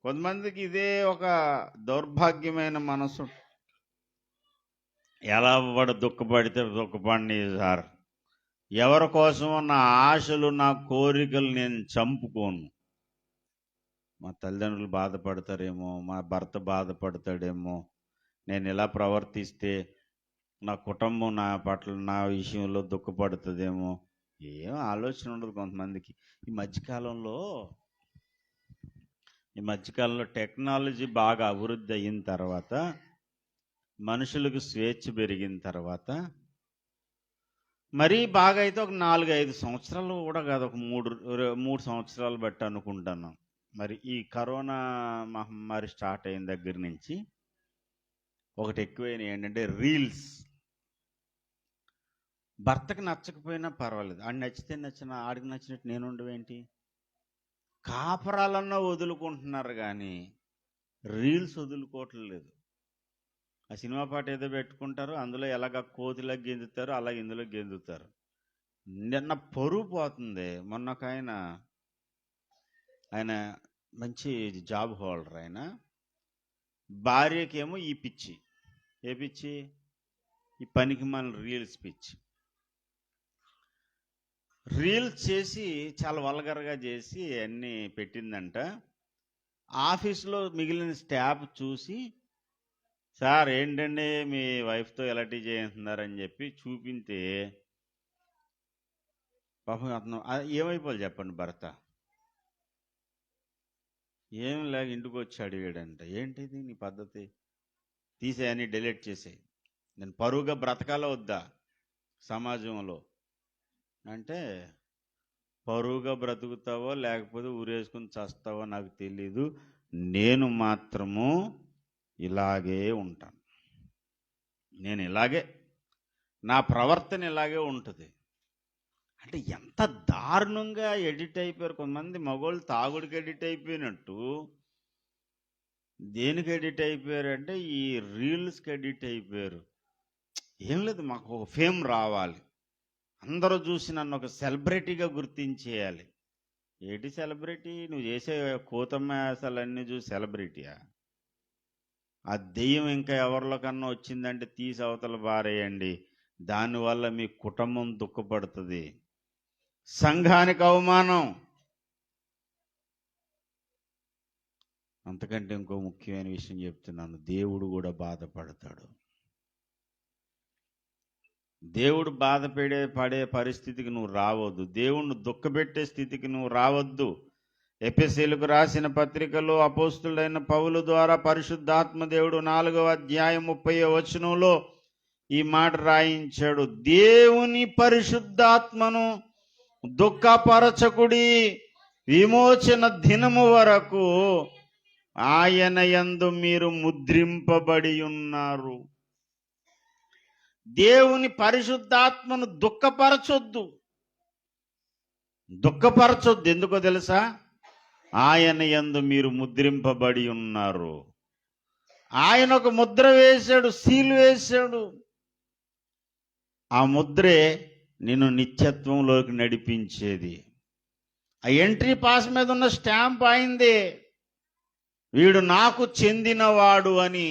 కొంతమందికి ఇదే ఒక దౌర్భాగ్యమైన మనసు. ఎలా వాడు దుఃఖపడితే దుఃఖపడి సార్, ఎవరి కోసమో నా ఆశలు నా కోరికలు నేను చంపుకోను. మా తల్లిదండ్రులు బాధపడతారేమో, మా భర్త బాధపడతాడేమో, నేను ఇలా ప్రవర్తిస్తే నా కుటుంబం నా పట్ల నా విషయంలో దుఃఖపడుతుందేమో, ఏం ఆలోచన ఉండదు కొంతమందికి. ఈ మధ్యకాలంలో టెక్నాలజీ బాగా అభివృద్ధి అయిన తర్వాత, మనుషులకు స్వేచ్ఛ పెరిగిన తర్వాత, మరీ బాగా అయితే ఒక 4-5 సంవత్సరాలు కూడా కాదు, ఒక 3 సంవత్సరాలు బట్టి అనుకుంటాను. మరి ఈ కరోనా మహమ్మారి స్టార్ట్ అయిన దగ్గర నుంచి ఒకటి ఎక్కువైన ఏంటంటే రీల్స్. భర్తకు నచ్చకపోయినా పర్వాలేదు, ఆడు నచ్చితే నచ్చిన, ఆడికి నచ్చినట్టు నేను ఉండవేంటి. కాపరాలన్నా వదులుకుంటున్నారు కానీ రీల్స్ వదులుకోవట్లేదు. ఆ సినిమా పాట ఏదో పెట్టుకుంటారు, అందులో ఎలాగ కోతిలా గెందుతారు, అలాగే ఇందులో గెందుతారు. నిన్న పరువు పోతుంది. మొన్న ఒక ఆయన మంచి జాబ్ హోల్డర్, ఆయన భార్యకేమో ఈ పిచ్చి. ఏ పిచ్చి? ఈ పనికి మన రీల్స్ పిచ్చి. రీల్స్ చేసి చాలా వల్గర్గా చేసి అన్నీ పెట్టిందంట. ఆఫీస్లో మిగిలిన స్టాఫ్ చూసి, సార్ ఏంటండి మీ వైఫ్తో ఎలాంటి చేస్తున్నారని చెప్పి చూపితే, పాపం అతను ఏమైపోవాలి చెప్పండి, భర్త ఏం లేక ఇంటికి వచ్చి అడిగాడంట, ఏంటిది నీ పద్ధతి, తీసేయని డిలీట్ చేసేయి, నేను పరువుగా బ్రతకాలో వద్దా సమాజంలో అంటే, పరువుగా బ్రతుకుతావో లేకపోతే ఊరేసుకుని చస్తావో నాకు తెలీదు, నేను మాత్రము ఇలాగే ఉంటాను, నేను ఇలాగే, నా ప్రవర్తన ఇలాగే ఉంటుంది. అంటే ఎంత దారుణంగా ఎడిట్ అయిపోయారు కొంతమంది మగవాళ్ళు. తాగుడికి ఎడిట్ అయిపోయినట్టు దేనికి ఎడిట్ అయిపోయారంటే ఈ రీల్స్కి ఎడిట్ అయిపోయారు. ఏం లేదు, మాకు ఒక ఫేమ్ రావాలి, అందరూ చూసి నన్ను ఒక సెలబ్రిటీగా గుర్తించేయాలి. ఏంటి సెలబ్రిటీ? నువ్వు చేసే కోతమ్మాసాలన్నీ చూసి సెలబ్రిటీయా? ఆ దెయ్యం ఇంకా ఎవరిలో కన్నా వచ్చిందంటే తీసి అవతల బారేయండి. దానివల్ల మీ కుటుంబం దుఃఖపడుతుంది, సంఘానికి అవమానం. అంతకంటే ఇంకో ముఖ్యమైన విషయం చెప్తున్నాను, దేవుడు కూడా బాధపడతాడు. దేవుడు పడే పరిస్థితికి నువ్వు రావద్దు, దేవుణ్ణి దుఃఖపెట్టే స్థితికి నువ్వు రావద్దు. ఎఫెసీయులకు రాసిన పత్రికలో అపోస్తులైన పౌలు ద్వారా పరిశుద్ధాత్మ దేవుడు 4వ అధ్యాయం 30వ వచనంలో ఈ మాట రాయించాడు, దేవుని పరిశుద్ధాత్మను దుఃఖపరచకుడి, విమోచన దినము వరకు ఆయన యందు మీరు ముద్రింపబడి ఉన్నారు. దేవుని పరిశుద్ధాత్మను దుఃఖపరచొద్దు. ఎందుకో తెలుసా? ఆయన యందు మీరు ముద్రింపబడి ఉన్నారు. ఆయన ఒక ముద్ర వేశాడు, సీల్ వేశాడు. ఆ ముద్రే నిన్ను నిత్యత్వంలోకి నడిపించేది. ఆ ఎంట్రీ పాస్ మీద ఉన్న స్టాంప్ అయిందే, వీడు నాకు చెందినవాడు అని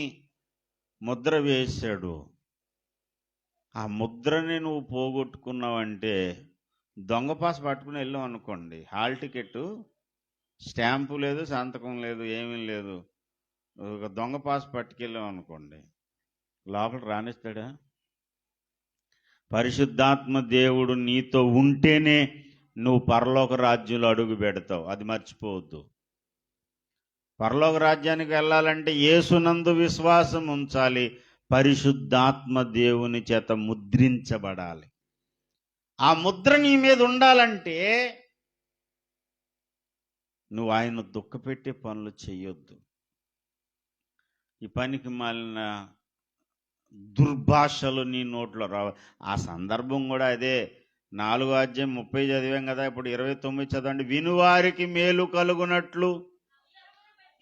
ముద్ర వేశాడు. ఆ ముద్రని నువ్వు పోగొట్టుకున్నావంటే, దొంగ పాస్ పట్టుకుని వెళ్ళాం అనుకోండి, హాల్ టికెట్, స్టాంపు లేదు, సంతకం లేదు, ఏమీ లేదు, ఒక దొంగ పాస్ పట్టుకెళ్ళాం అనుకోండి, లోపల రానిస్తాడా? పరిశుద్ధాత్మ దేవుడు నీతో ఉంటేనే నువ్వు పరలోక రాజ్యంలో అడుగు పెడతావు, అది మర్చిపోవద్దు. పరలోక రాజ్యానికి వెళ్ళాలంటే యేసునందు విశ్వాసం ఉంచాలి, పరిశుద్ధాత్మ దేవుని చేత ముద్రించబడాలి. ఆ ముద్ర నీ మీద ఉండాలంటే నువ్వు ఆయన దుఃఖపెట్టే పనులు చెయ్యొద్దు. ఈ పనికి మాలిన దుర్భాషలు నీ నోట్లో రావు. ఆ సందర్భం కూడా అదే, 4:30 చదివాం కదా, ఇప్పుడు 29 చదవండి. వినువారికి మేలు కలుగునట్లు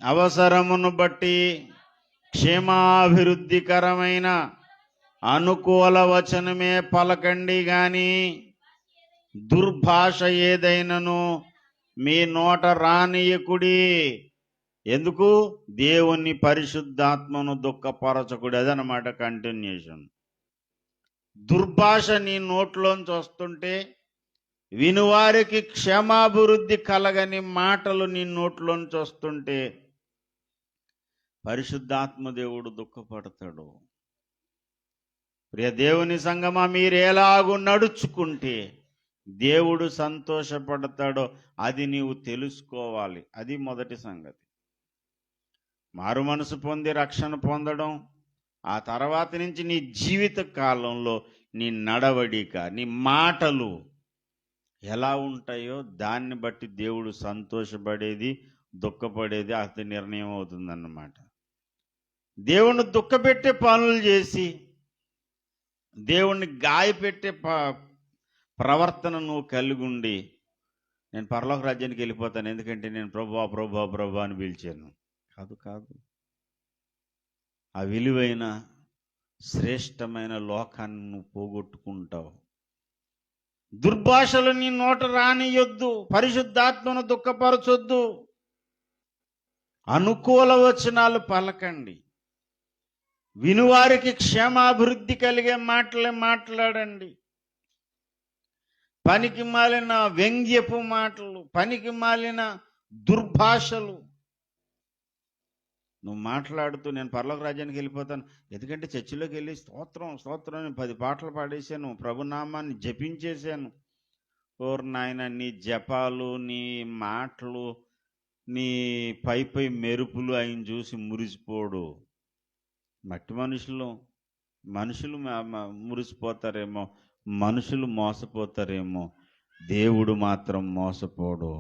అవసరమును బట్టి క్షేమాభివృద్ధికరమైన అనుకూల వచనమే పలకండి గాని దుర్భాష ఏదైనను మీ నోట రానియకుడి. ఎందుకు? దేవుని పరిశుద్ధాత్మను దుఃఖపరచకుడి. అదనమాట కంటిన్యూషన్. దుర్భాష నీ నోట్లోంచి వస్తుంటే, వినువారికి క్షేమాభివృద్ధి కలగని మాటలు నీ నోట్లోంచి వస్తుంటే పరిశుద్ధాత్మ దేవుడు దుఃఖపడతాడు. ప్రియ దేవుని సంగమా, మీరు ఎలాగూ నడుచుకుంటే దేవుడు సంతోషపడతాడో అది నీవు తెలుసుకోవాలి. అది మొదటి సంగతి. మారు మనసు పొంది రక్షణ పొందడం, ఆ తర్వాత నుంచి నీ జీవిత కాలంలో నీ నడవడిక, నీ మాటలు ఎలా ఉంటాయో దాన్ని బట్టి దేవుడు సంతోషపడేది, దుఃఖపడేది అతి నిర్ణయం అవుతుందన్నమాట. దేవుణ్ణి దుఃఖపెట్టే పనులు చేసి దేవుణ్ణి గాయపెట్టే ప్రవర్తన నువ్వు కలిగి ఉండి, నేను పరలోక రాజ్యానికి వెళ్ళిపోతాను ఎందుకంటే నేను ప్రభువా ప్రభువా ప్రభువా అని పిలిచాను. కాదు. ఆ విలువైన శ్రేష్టమైన లోకాన్ని నువ్వు పోగొట్టుకుంటావు. దుర్భాషలు నీ నోట రానియొద్దు, పరిశుద్ధాత్మను దుఃఖపరచొద్దు, అనుకూల వచనాలు పలకండి, వినువారికి క్షేమాభివృద్ధి కలిగే మాటలే మాట్లాడండి. పనికి మాలిన వ్యంగ్యపు మాటలు, పనికి మాలిన దుర్భాషలు నువ్వు మాట్లాడుతూ నేను పరలోక రాజ్యానికి వెళ్ళిపోతాను ఎందుకంటే చర్చిలోకి వెళ్ళి స్తోత్రం స్తోత్రం 10 పాటలు పాడేశాను, ప్రభునామాన్ని జపించేశాను. ఓర్ నాయన, నీ జపాలు, నీ మాటలు, నీ పై మెరుపులు ఆయన చూసి మురిసిపోడు. మట్టి మనుషులు మురిసిపోతారేమో, మనుషులు మోసపోతారేమో, దేవుడు మాత్రం మోసపోడు.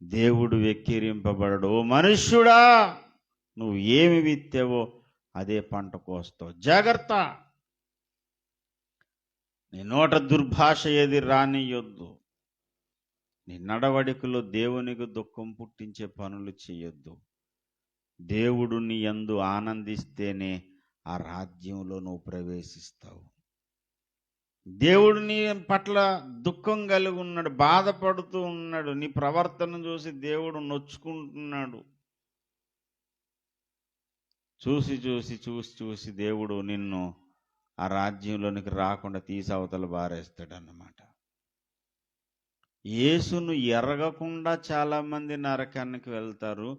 దేవుడు వెక్కిరింపబడడు. ఓ మనుష్యుడా, నువ్వు ఏమి విత్తావో అదే పంట కోస్తావు. జాగ్రత్త. నీ నోట దుర్భాష ఏది రానియొద్దు. నీ నడవడికలో దేవునికి దుఃఖం పుట్టించే పనులు చేయొద్దు. దేవుడు నీ యందు ఆనందిస్తేనే ఆ రాజ్యంలో నువ్వు ప్రవేశిస్తావు. దేవుడు నీ పట్ల దుఃఖం కలిగి ఉన్నాడు, బాధపడుతూ ఉన్నాడు. నీ ప్రవర్తన చూసి దేవుడు నొచ్చుకుంటున్నాడు. చూసి దేవుడు నిన్ను ఆ రాజ్యంలోనికి రాకుండా తీసి అవతల బారేస్తాడన్నమాట. యేసును ఎరగకుండా చాలామంది నరకానికి వెళ్తారు,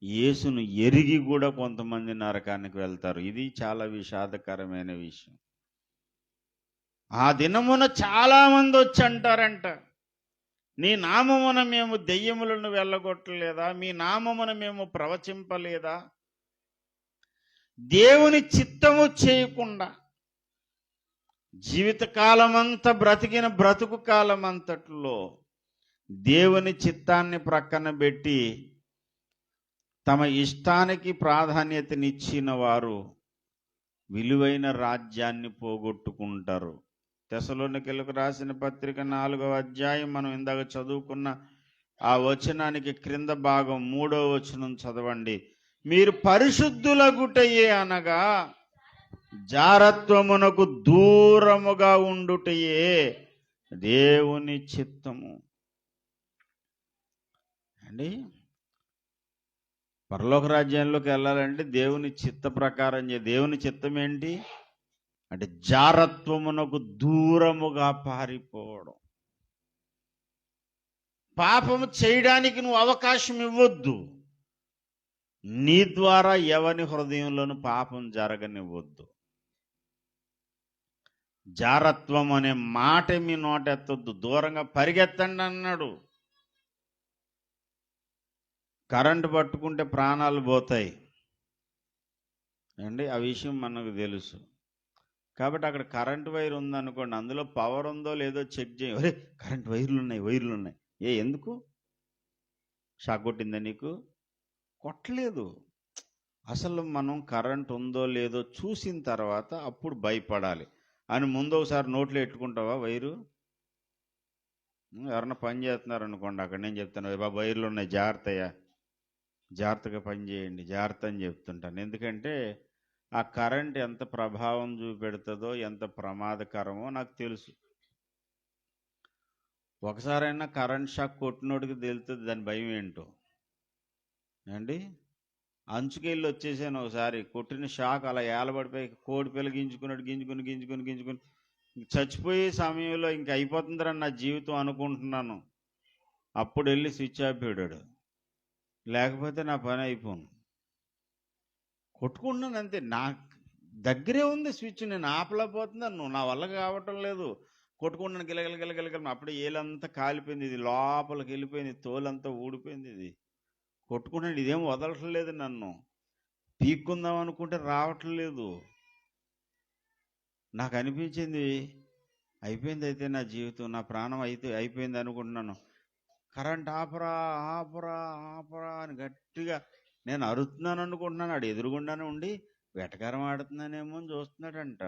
యేసును ఎరిగి కూడా కొంతమంది నరకానికి వెళ్తారు. ఇది చాలా విషాదకరమైన విషయం. ఆ దినమున చాలామంది వచ్చి అంటారంట, నీ నామమున మేము దెయ్యములను వెళ్ళగొట్టలేదా, మీ నామమున మేము ప్రవచింపలేదా? దేవుని చిత్తము చేయకుండా జీవితకాలమంతా బ్రతికిన బ్రతుకు కాలమంతట్లో దేవుని చిత్తాన్ని ప్రక్కన పెట్టి తమ ఇష్టానికి ప్రాధాన్యతనిచ్చిన వారు విలువైన రాజ్యాన్ని పోగొట్టుకుంటారు. తెస్సలోనికీయులకు రాసిన పత్రిక 4వ అధ్యాయం మనం ఇందాక చదువుకున్న ఆ వచనానికి క్రింద భాగం 3వ వచనం చదవండి. మీరు పరిశుద్ధులగుటయే అనగా జారత్వమునకు దూరముగా ఉండుటయే దేవుని చిత్తము. అండి, పరలోక రాజ్యంలోకి వెళ్ళాలంటే దేవుని చిత్త ప్రకారం దేవుని చిత్తం ఏంటి అంటే జారత్వమునకు దూరముగా పారిపోవడం. పాపము చేయడానికి నువ్వు అవకాశం ఇవ్వద్దు. నీ ద్వారా ఎవని హృదయంలోనూ పాపం జరగనివ్వద్దు. జారత్వం అనే మాట మీ నోటెత్తొద్దు, దూరంగా పరిగెత్తండి అన్నాడు. కరెంటు పట్టుకుంటే ప్రాణాలు పోతాయి అండి, ఆ విషయం మనకు తెలుసు. కాబట్టి అక్కడ కరెంటు వైర్ ఉందనుకోండి, అందులో పవర్ ఉందో లేదో చెక్ చేయ. అరే కరెంటు వైర్లు ఉన్నాయి. ఎందుకు? షాక్ కొట్టిందా నీకు? కొట్టలేదు. అసలు మనం కరెంట్ ఉందో లేదో చూసిన తర్వాత అప్పుడు భయపడాలి అని ముందు ఒకసారి నోట్లో ఎట్టుకుంటావా వైరు? ఎవరన్నా పని చేస్తున్నారు అనుకోండి, అక్కడ నేను చెప్తాను, బాబు వైర్లు ఉన్నాయి జాగ్రత్తయ్యా, జాగ్రత్తగా పని చేయండి, జాగ్రత్త అని చెప్తుంటాను. ఎందుకంటే ఆ కరెంట్ ఎంత ప్రభావం చూపెడుతుందో, ఎంత ప్రమాదకరమో నాకు తెలుసు. ఒకసారైనా కరెంట్ షాక్ కొట్టినోడికి తెలుస్తుంది దాని భయం ఏంటో అండి. అంచుకెళ్ళి వచ్చేసాను ఒకసారి, కొట్టిన షాక్ అలా ఏలబడిపోయి కోడి పిల్ల గింజుకున్నాడు, గింజుకుని చచ్చిపోయే సమయంలో ఇంక అయిపోతుందిరా నా జీవితం అనుకుంటున్నాను. అప్పుడు వెళ్ళి స్విచ్ ఆపాడు, లేకపోతే నా పని అయిపోను. కొట్టుకుంటున్నాను అంతే, నా దగ్గరే ఉంది స్విచ్, నేను ఆపలేకపోతున్నాను, నా వల్ల కావటం లేదు. కొట్టుకుంటున్నాను, గిలగిల. అప్పుడే ఏలంతా కాలిపోయింది, ఇది లోపలికి వెళ్ళిపోయింది, తోలంతా ఊడిపోయింది. ఇది కొట్టుకుంటున్నాను, ఇదేం వదలట్లేదు, నన్ను పీక్కుందాం అనుకుంటే రావట్లేదు. నాకు అనిపించింది అయిపోయింది అయితే నా జీవితం, నా ప్రాణం అయితే అయిపోయింది అనుకుంటున్నాను. కరెంట్ ఆపరా అని గట్టిగా నేను అరుతున్నాను అనుకుంటున్నాను. ఆడు ఎదురుగుండానే ఉండి వెటకారం ఆడుతున్నానేమో అని చూస్తున్నాడంట.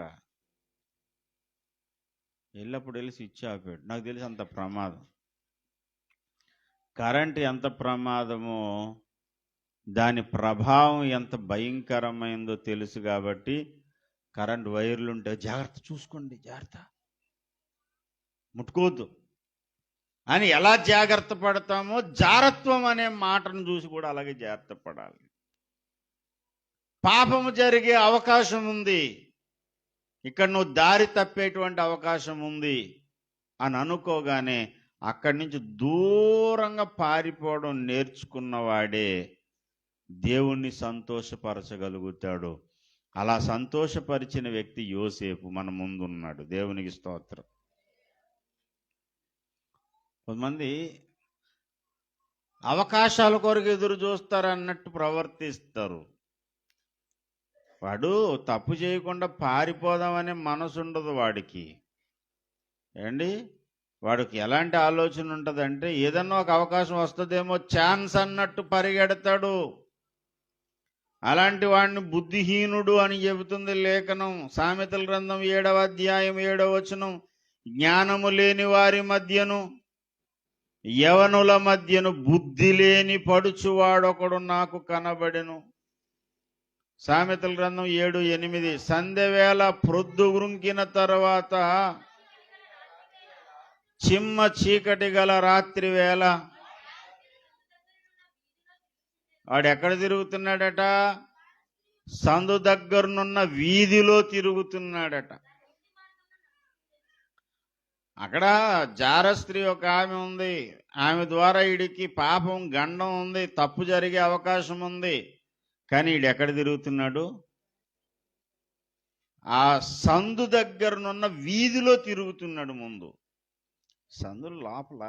వెళ్ళి స్విచ్ ఆపాడు. నాకు తెలిసి అంత ప్రమాదం, కరెంట్ ఎంత ప్రమాదమో, దాని ప్రభావం ఎంత భయంకరమైందో తెలుసు. కాబట్టి కరెంట్ వైర్లు ఉంటే జాగ్రత్త, చూసుకోండి, జాగ్రత్త, ముట్టుకోవద్దు అని ఎలా జాగ్రత్త పడతామో, జారత్వం అనే మాటను చూసి కూడా అలాగే జాగ్రత్త పడాలి. పాపము జరిగే అవకాశం ఉంది, ఇక్కడ నువ్వు దారి తప్పేటువంటి అవకాశం ఉంది అని అనుకోగానే అక్కడి నుంచి దూరంగా పారిపోవడం నేర్చుకున్నవాడే దేవుణ్ణి సంతోషపరచగలుగుతాడు. అలా సంతోషపరిచిన వ్యక్తి యోసేపు మన ముందున్నాడు. దేవునికి స్తోత్రం. కొంతమంది అవకాశాల కొరకు ఎదురు చూస్తారన్నట్టు ప్రవర్తిస్తారు. వాడు తప్పు చేయకుండా పారిపోదామనే మనసు ఉండదు వాడికి. వాడికి ఎలాంటి ఆలోచన ఉంటుందంటే, ఏదన్నా ఒక అవకాశం వస్తుందేమో ఛాన్స్ అన్నట్టు పరిగెడతాడు. అలాంటి వాడిని బుద్ధిహీనుడు అని చెబుతుంది లేఖనం. సామెతల గ్రంథం 7వ అధ్యాయం 7వ వచనం, జ్ఞానము లేని వారి మధ్యను యవనుల మధ్యను బుద్ధి లేని పడుచువాడొకడు నాకు కనబడెను. సామెతల గ్రంథం 7:8, సంధ్యవేళ ప్రొద్దు గురుంకిన తర్వాత, చిమ్మ చీకటి గల రాత్రి వేళ వాడు ఎక్కడ తిరుగుతున్నాడట? సందు దగ్గరనున్న వీధిలో తిరుగుతున్నాడట. అక్కడ జారస్త్రీ ఒక ఆమె ఉంది, ఆమె ద్వారా వీడికి పాపం గండం ఉంది, తప్పు జరిగే అవకాశం ఉంది. కానీ వీడు ఎక్కడ తిరుగుతున్నాడు? ఆ సందు దగ్గరనున్న వీధిలో తిరుగుతున్నాడు. ముందు సందుల లోపల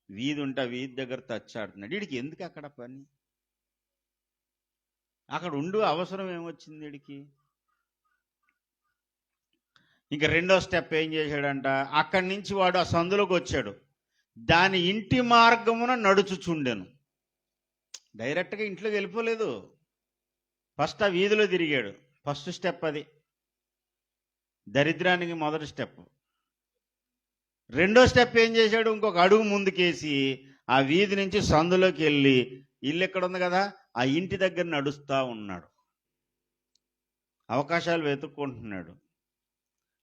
వీధి ఉంటే ఆ వీధి దగ్గర తచ్చాడుతున్నాడు. వీడికి ఎందుకు అక్కడ పని? అక్కడ ఉండు అవసరం ఏమొచ్చింది వీడికి? ఇంకా రెండో స్టెప్ ఏం చేశాడంట? అక్కడి నుంచి వాడు ఆ సందులోకి వచ్చాడు, దాని ఇంటి మార్గమున నడుచుచుండెను. డైరెక్ట్గా ఇంట్లోకి వెళ్ళిపోలేదు, ఫస్ట్ ఆ వీధిలో తిరిగాడు. ఫస్ట్ స్టెప్ అది, దరిద్రానికి మొదటి స్టెప్. రెండో స్టెప్ ఏం చేశాడు? ఇంకొక అడుగు ముందుకేసి ఆ వీధి నుంచి సందులోకి వెళ్ళి, ఇల్లు ఎక్కడ ఉంది కదా ఆ ఇంటి దగ్గర నడుస్తూ ఉన్నాడు, అవకాశాలు వెతుక్కుంటున్నాడు.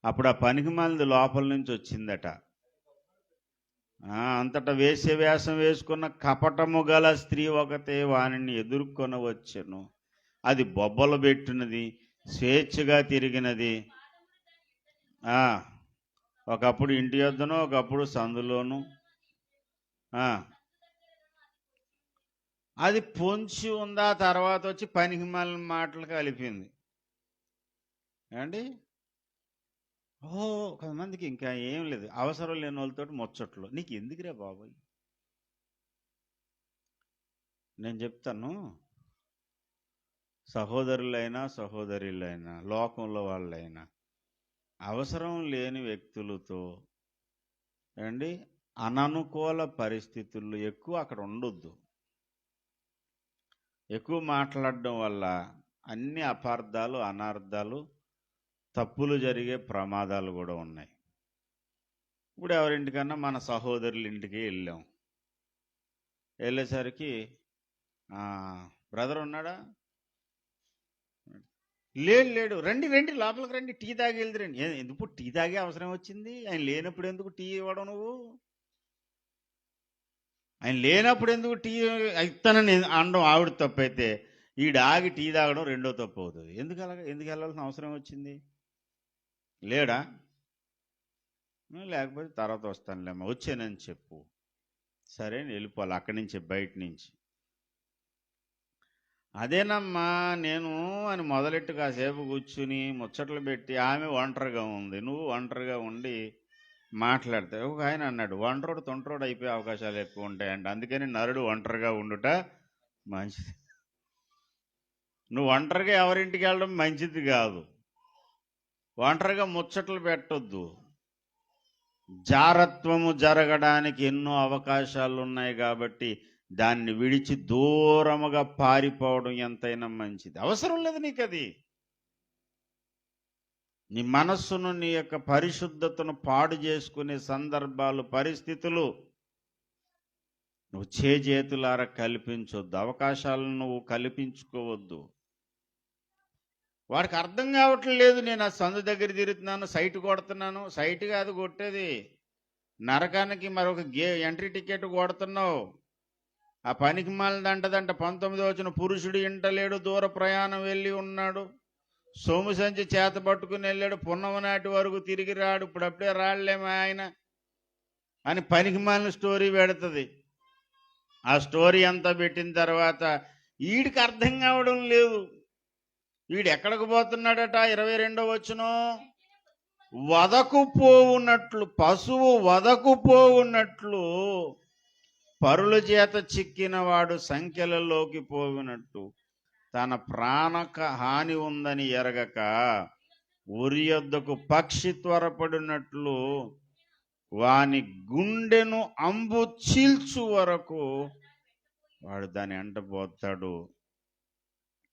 అప్పుడు ఆ పనికిమాలింది లోపల నుంచి వచ్చిందట. అంతటా వేషం వేసుకున్న కపటము గల స్త్రీ ఒకతే వానిని ఎదుర్కొనవచ్చును. అది బొబ్బలు పెట్టినది, స్వేచ్ఛగా తిరిగినది. ఒకప్పుడు ఇంటి వద్దను, ఒకప్పుడు సందులోను. అది పొంచి ఉందా, తర్వాత వచ్చి పనికిమాలిన మాటలు కలిపింది. కొంతమందికి ఇంకా ఏం లేదు, అవసరం లేని వాళ్ళతో ముచ్చట్లు. నీకు ఎందుకురా బాబాయ్? నేను చెప్తాను, సహోదరులైనా సహోదరులైనా లోకంలో వాళ్ళైనా అవసరం లేని వ్యక్తులతో అననుకూల పరిస్థితుల్లో ఎక్కువ అక్కడ ఉండొద్దు. ఎక్కువ మాట్లాడడం వల్ల అన్ని అపార్థాలు, అనార్థాలు, తప్పులు జరిగే ప్రమాదాలు కూడా ఉన్నాయి. ఇప్పుడు ఎవరింటికన్నా మన సహోదరుల ఇంటికి వెళ్ళాం. వెళ్ళేసరికి బ్రదర్ ఉన్నాడా? లేడు. రండి రండి, లోపలికి రండి, టీ తాగి వెళ్తురండి. ఎందుకు టీ తాగే అవసరం వచ్చింది? ఆయన లేనప్పుడు ఎందుకు టీ ఇవ్వడం నువ్వు? ఆయన లేనప్పుడు ఎందుకు టీ ఇస్తానని అనడం ఆవిడ తప్పు అయితే, ఈడు ఆగి టీ తాగడం రెండో తప్పు అవుతుంది. ఎందుకు వెళ్ళాల్సిన అవసరం వచ్చింది? లేడా? లేకపోతే తర్వాత వస్తానులేమ్మా, వచ్చానని చెప్పు. సరే వెళ్ళిపోవాలి అక్కడి నుంచి, బయట నుంచి. అదేనమ్మా నేను అని మొదలెట్టు కాసేపు కూర్చుని ముచ్చట్లు పెట్టి, ఆమె ఒంటరిగా ఉంది, నువ్వు ఒంటరిగా ఉండి మాట్లాడతావు. ఒక ఆయన అన్నాడు, ఒంటరోడు తొంటరోడు అయిపోయే అవకాశాలు ఎక్కువ ఉంటాయంట, అందుకని నరుడు ఒంటరిగా ఉండుట మంచిది. నువ్వు ఒంటరిగా ఎవరింటికి వెళ్ళడం మంచిది కాదు. ఒంటరిగా ముచ్చట్లు పెట్టొద్దు. జారత్వము జరగడానికి ఎన్నో అవకాశాలు ఉన్నాయి కాబట్టి దాన్ని విడిచి దూరముగా పారిపోవడం ఎంతైనా మంచిది. అవసరం లేదు నీకు అది. నీ మనస్సును, నీ యొక్క పరిశుద్ధతను పాడు చేసుకునే సందర్భాలు, పరిస్థితులు నువ్వు చేతులారా కల్పించొద్దు. అవకాశాలను నువ్వు కల్పించుకోవద్దు. వాడికి అర్థం కావట్లేదు, నేను ఆ సందు దగ్గర తిరుగుతున్నాను, సైట్ కొడుతున్నాను. సైట్ కాదు కొట్టేది, నరకానికి మరొక ఎంట్రీ టికెట్ కొడుతున్నావు. ఆ పనికి మాలదంటదంట 19 వచ్చిన పురుషుడు ఇంటలేడు, దూర ప్రయాణం వెళ్ళి ఉన్నాడు, సోము సంచి చేత పట్టుకుని వెళ్ళాడు, పున్నమ నాటి వరకు తిరిగి రాడు, ఇప్పుడప్పుడే రాళ్ళేమో ఆయన అని పనికి మాలిన స్టోరీ పెడుతుంది. ఆ స్టోరీ అంతా పెట్టిన తర్వాత వీడికి అర్థం కావడం లేదు. వీడు ఎక్కడికి పోతున్నాడట? 22వ వచనం, వదకుపోవున్నట్లు, పశువు వదకుపోవున్నట్లు పరుల చేత చిక్కిన వాడు సంఖ్యలలోకి పోవినట్టు తన ప్రాణక హాని ఉందని ఎరగక ఉరి యొద్దకు పక్షి త్వరపడినట్లు వాని గుండెను అంబు చీల్చు వరకు వాడు దాని అంటపోతాడు.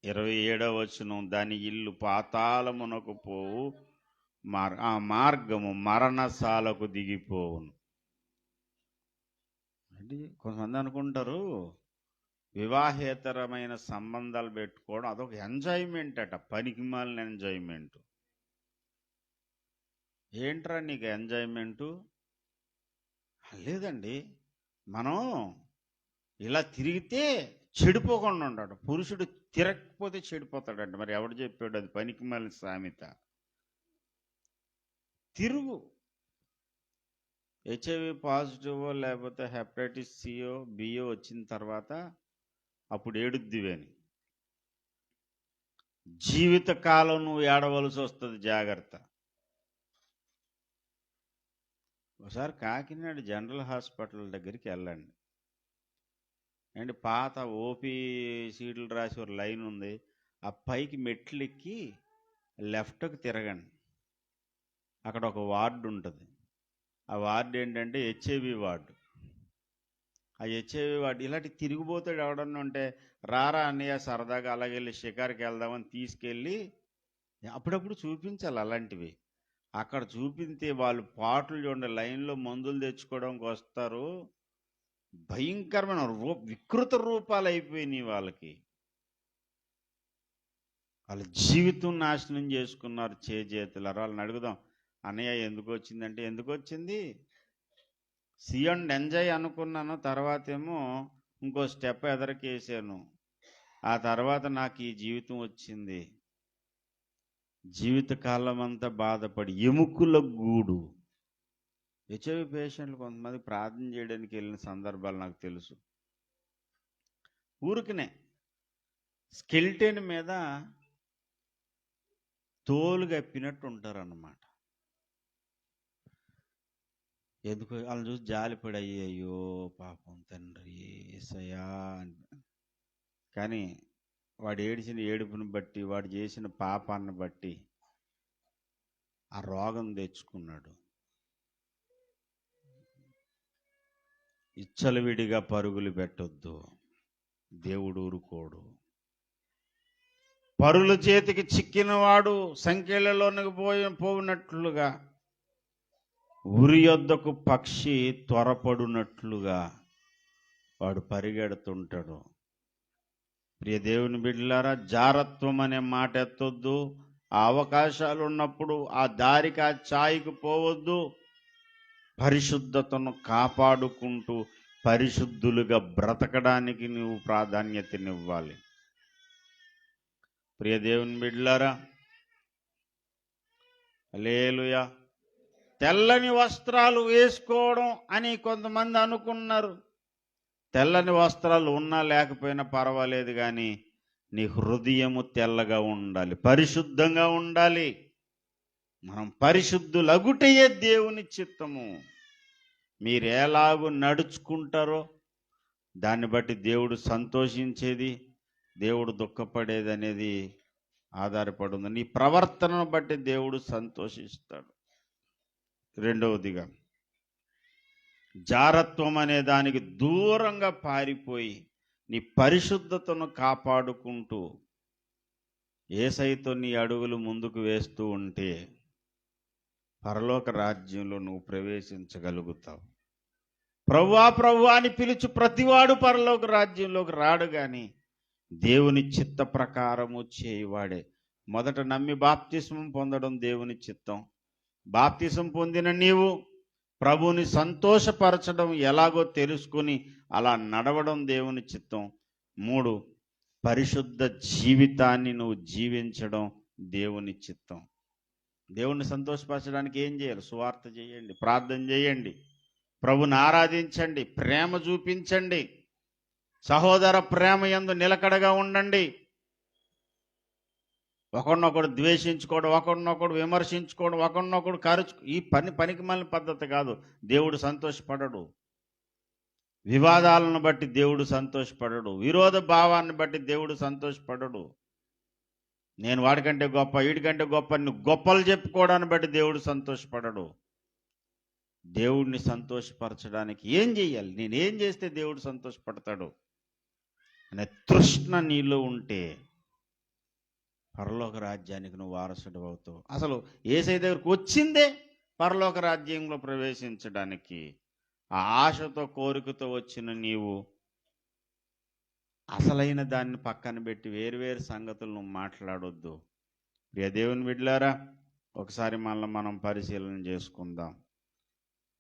27వ వచనం, దాని ఇల్లు పాతాళమునకు పోవు, ఆ మార్గము మరణశాలకు దిగిపోవును. అంటే కొంతమంది అనుకుంటారు వివాహేతరమైన సంబంధాలు పెట్టుకోవడం అదొక ఎంజాయ్మెంట్ అట, పనికి మాలిన ఎంజాయ్మెంట్. ఏంట్రా నీకు ఎంజాయ్మెంటు? లేదండి, మనం ఇలా తిరిగితే చెడిపోకుండా ఉంటాడు. పురుషుడు తిరగకపోతే చెడిపోతాడంట. మరి ఎవడు చెప్పాడు అది? పనికి మాలిన సామెత. తిరుగు. హెచ్ఐవి పాజిటివ్ లేకపోతే హెపటైటిస్ సిఓ బిఓ వచ్చిన తర్వాత అప్పుడు ఏడుద్దివేని జీవితకాలం నువ్వు ఏడవలసి వస్తుంది. జాగ్రత్త. ఒకసారి కాకినాడ జనరల్ హాస్పిటల్ దగ్గరికి వెళ్ళండి అండ్ పాత ఓపీ సీట్లు రాసి ఒక లైన్ ఉంది, ఆ పైకి మెట్లు ఎక్కి లెఫ్ట్కి తిరగండి. అక్కడ ఒక వార్డు ఉంటుంది. ఆ వార్డు ఏంటంటే హెచ్ఐవి వార్డు. ఆ హెచ్ఐవి వార్డు ఇలాంటి తిరిగిపోతాడు ఎవడన్నా ఉంటే, రారా అన్నయ్య సరదాగా అలాగే వెళ్ళి షికార్కి వెళ్దామని తీసుకెళ్ళి అప్పుడప్పుడు చూపించాలి అలాంటివి. అక్కడ చూపితే వాళ్ళు పాటలు చూడండి, లైన్లో మందులు తెచ్చుకోవడానికి వస్తారు. భయంకరమైన వికృత రూపాలు అయిపోయినాయి వాళ్ళకి. వాళ్ళ జీవితం నాశనం చేసుకున్నారు చేతులు. వాళ్ళని అడుగుదాం, అన్నయ్య ఎందుకు వచ్చిందంటే, ఎందుకు వచ్చింది? సీ అండ్ ఎంజాయ్ అనుకున్నాను, తర్వాత ఏమో ఇంకో స్టెప్ ఎదరకేసాను, ఆ తర్వాత నాకు ఈ జీవితం వచ్చింది. జీవితకాలం అంతా బాధపడి ఎముకల గూడు. హెచ్ఐవి పేషెంట్లు కొంతమంది ప్రార్థన చేయడానికి వెళ్ళిన సందర్భాలు నాకు తెలుసు. ఊరికనే స్కెల్టన్ మీద తోలు కప్పినట్టు ఉంటారు అన్నమాట. ఎందుకు వాళ్ళని చూసి జాలిపడి, అయ్యో పాపం తండ్రి యేసయ్యా. కానీ వాడు ఏడిచిన ఏడుపుని బట్టి, వాడు చేసిన పాపాన్ని బట్టి ఆ రోగం తెచ్చుకున్నాడు. ఇచ్చలవిడిగా పరుగులు పెట్టొద్దు, దేవుడు ఊరుకోడు. పరుల చేతికి చిక్కినవాడు సంఖ్యలలోనికి పోయినట్లుగా ఉరి యొద్దకు పక్షి త్వరపడునట్లుగా వాడు పరిగెడుతుంటాడు. ప్రియ దేవుని బిడ్డలారా, జారత్వం అనే మాట ఎత్తొద్దు. ఆ అవకాశాలు ఉన్నప్పుడు ఆ దారికి ఆ ఛాయికి పోవద్దు. పరిశుద్ధతను కాపాడుకుంటూ పరిశుద్ధులుగా బ్రతకడానికి నువ్వు ప్రాధాన్యతనివ్వాలి. ప్రియ దేవుని బిడ్డలారా, హల్లెలూయా. తెల్లని వస్త్రాలు వేసుకోవడం అని కొంతమంది అనుకున్నారు. తెల్లని వస్త్రాలు ఉన్నా లేకపోయినా పర్వాలేదు, కానీ నీ హృదయము తెల్లగా ఉండాలి, పరిశుద్ధంగా ఉండాలి. మనం పరిశుద్ధులగుటయే దేవుని చిత్తము. మీరు ఎలాగూ నడుచుకుంటారో దాన్ని బట్టి దేవుడు సంతోషించేది, దేవుడు దుఃఖపడేది అనేది ఆధారపడి ఉంది. నీ ప్రవర్తనను బట్టి దేవుడు సంతోషిస్తాడు. రెండవదిగా, జారత్వం అనే దానికి దూరంగా పారిపోయి నీ పరిశుద్ధతను కాపాడుకుంటూ యేసయ్యతో నీ అడుగులు ముందుకు వేస్తూ ఉంటే పరలోక రాజ్యంలో నువ్వు ప్రవేశించగలుగుతావు. ప్రభువా ప్రభువా అని పిలుచు ప్రతివాడు పరలోక రాజ్యంలోకి రాడు, కానీ దేవుని చిత్త ప్రకారము చేయవాడే. మొదట నమ్మి బాప్తిస్మం పొందడం దేవుని చిత్తం. బాప్తిసం పొందిన నీవు ప్రభువుని సంతోషపరచడం ఎలాగో తెలుసుకుని అలా నడవడం దేవుని చిత్తం. 3, పరిశుద్ధ జీవితాన్ని నువ్వు జీవించడం దేవుని చిత్తం. దేవుణ్ణి సంతోషపరచడానికి ఏం చేయాలి? సువార్త చేయండి, ప్రార్థన చేయండి, ప్రభుని ఆరాధించండి, ప్రేమ చూపించండి, సహోదర ప్రేమ యందు నిలకడగా ఉండండి. ఒకరినొకడు ద్వేషించుకోవడం, ఒకరినొకడు విమర్శించుకోవడం, ఒకరినొకడు ఈ పనికిమాలిన పద్ధతి కాదు. దేవుడు సంతోషపడడు. వివాదాలను బట్టి దేవుడు సంతోషపడడు. విరోధ భావాన్ని బట్టి దేవుడు సంతోషపడడు. నేను వాడికంటే గొప్ప, వీడికంటే గొప్ప, నువ్వు గొప్పలు చెప్పుకోవడాన్ని బట్టి దేవుడు సంతోషపడడు. దేవుడిని సంతోషపరచడానికి ఏం చేయాలి, నేనేం చేస్తే దేవుడు సంతోషపడతాడు అనే తృష్ణ నీలో ఉంటే పరలోక రాజ్యానికి నువ్వు వారసుడు అవుతావు. అసలు యేసయ్య దగ్గరకు వచ్చిందే పరలోక రాజ్యంలో ప్రవేశించడానికి. ఆ ఆశతో, కోరికతో వచ్చిన నీవు అసలైన దాన్ని పక్కన పెట్టి వేరువేరు సంగతులు నువ్వు మాట్లాడొద్దు. ప్రియ దేవుని బిడ్డలారా, ఒకసారి మనం పరిశీలన చేసుకుందాం.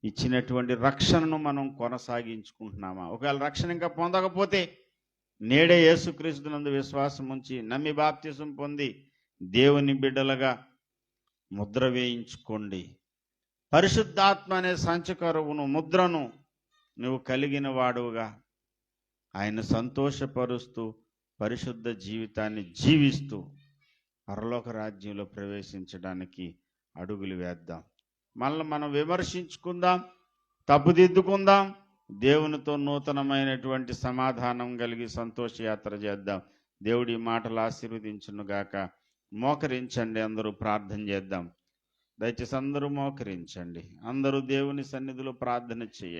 ఇచ్చినటువంటి రక్షణను మనం కొనసాగించుకుంటున్నామా? ఒకవేళ రక్షణ ఇంకా పొందకపోతే నేడే యేసుక్రీస్తునందు విశ్వాసం ఉంచి నమ్మి బాప్తిసం పొంది దేవుని బిడ్డలుగా ముద్ర వేయించుకోండి. పరిశుద్ధాత్మ అనే సంచకరువును, ముద్రను నువ్వు కలిగిన వాడుగా ఆయన సంతోషపరుస్తూ పరిశుద్ధ జీవితాన్ని జీవిస్తూ పరలోక రాజ్యంలో ప్రవేశించడానికి అడుగులు వేద్దాం. మనం విమర్శించుకుందాం, తప్పుదిద్దుకుందాం, దేవునితో నూతనమైనటువంటి సమాధానం కలిగి సంతోషయాత్ర చేద్దాం. దేవుడి మాటలు ఆశీర్వదించునుగాక. మోకరించండి, అందరూ ప్రార్థన చేద్దాం. దయచేసి అందరూ మోకరించండి. అందరూ దేవుని సన్నిధిలో ప్రార్థన చేయండి.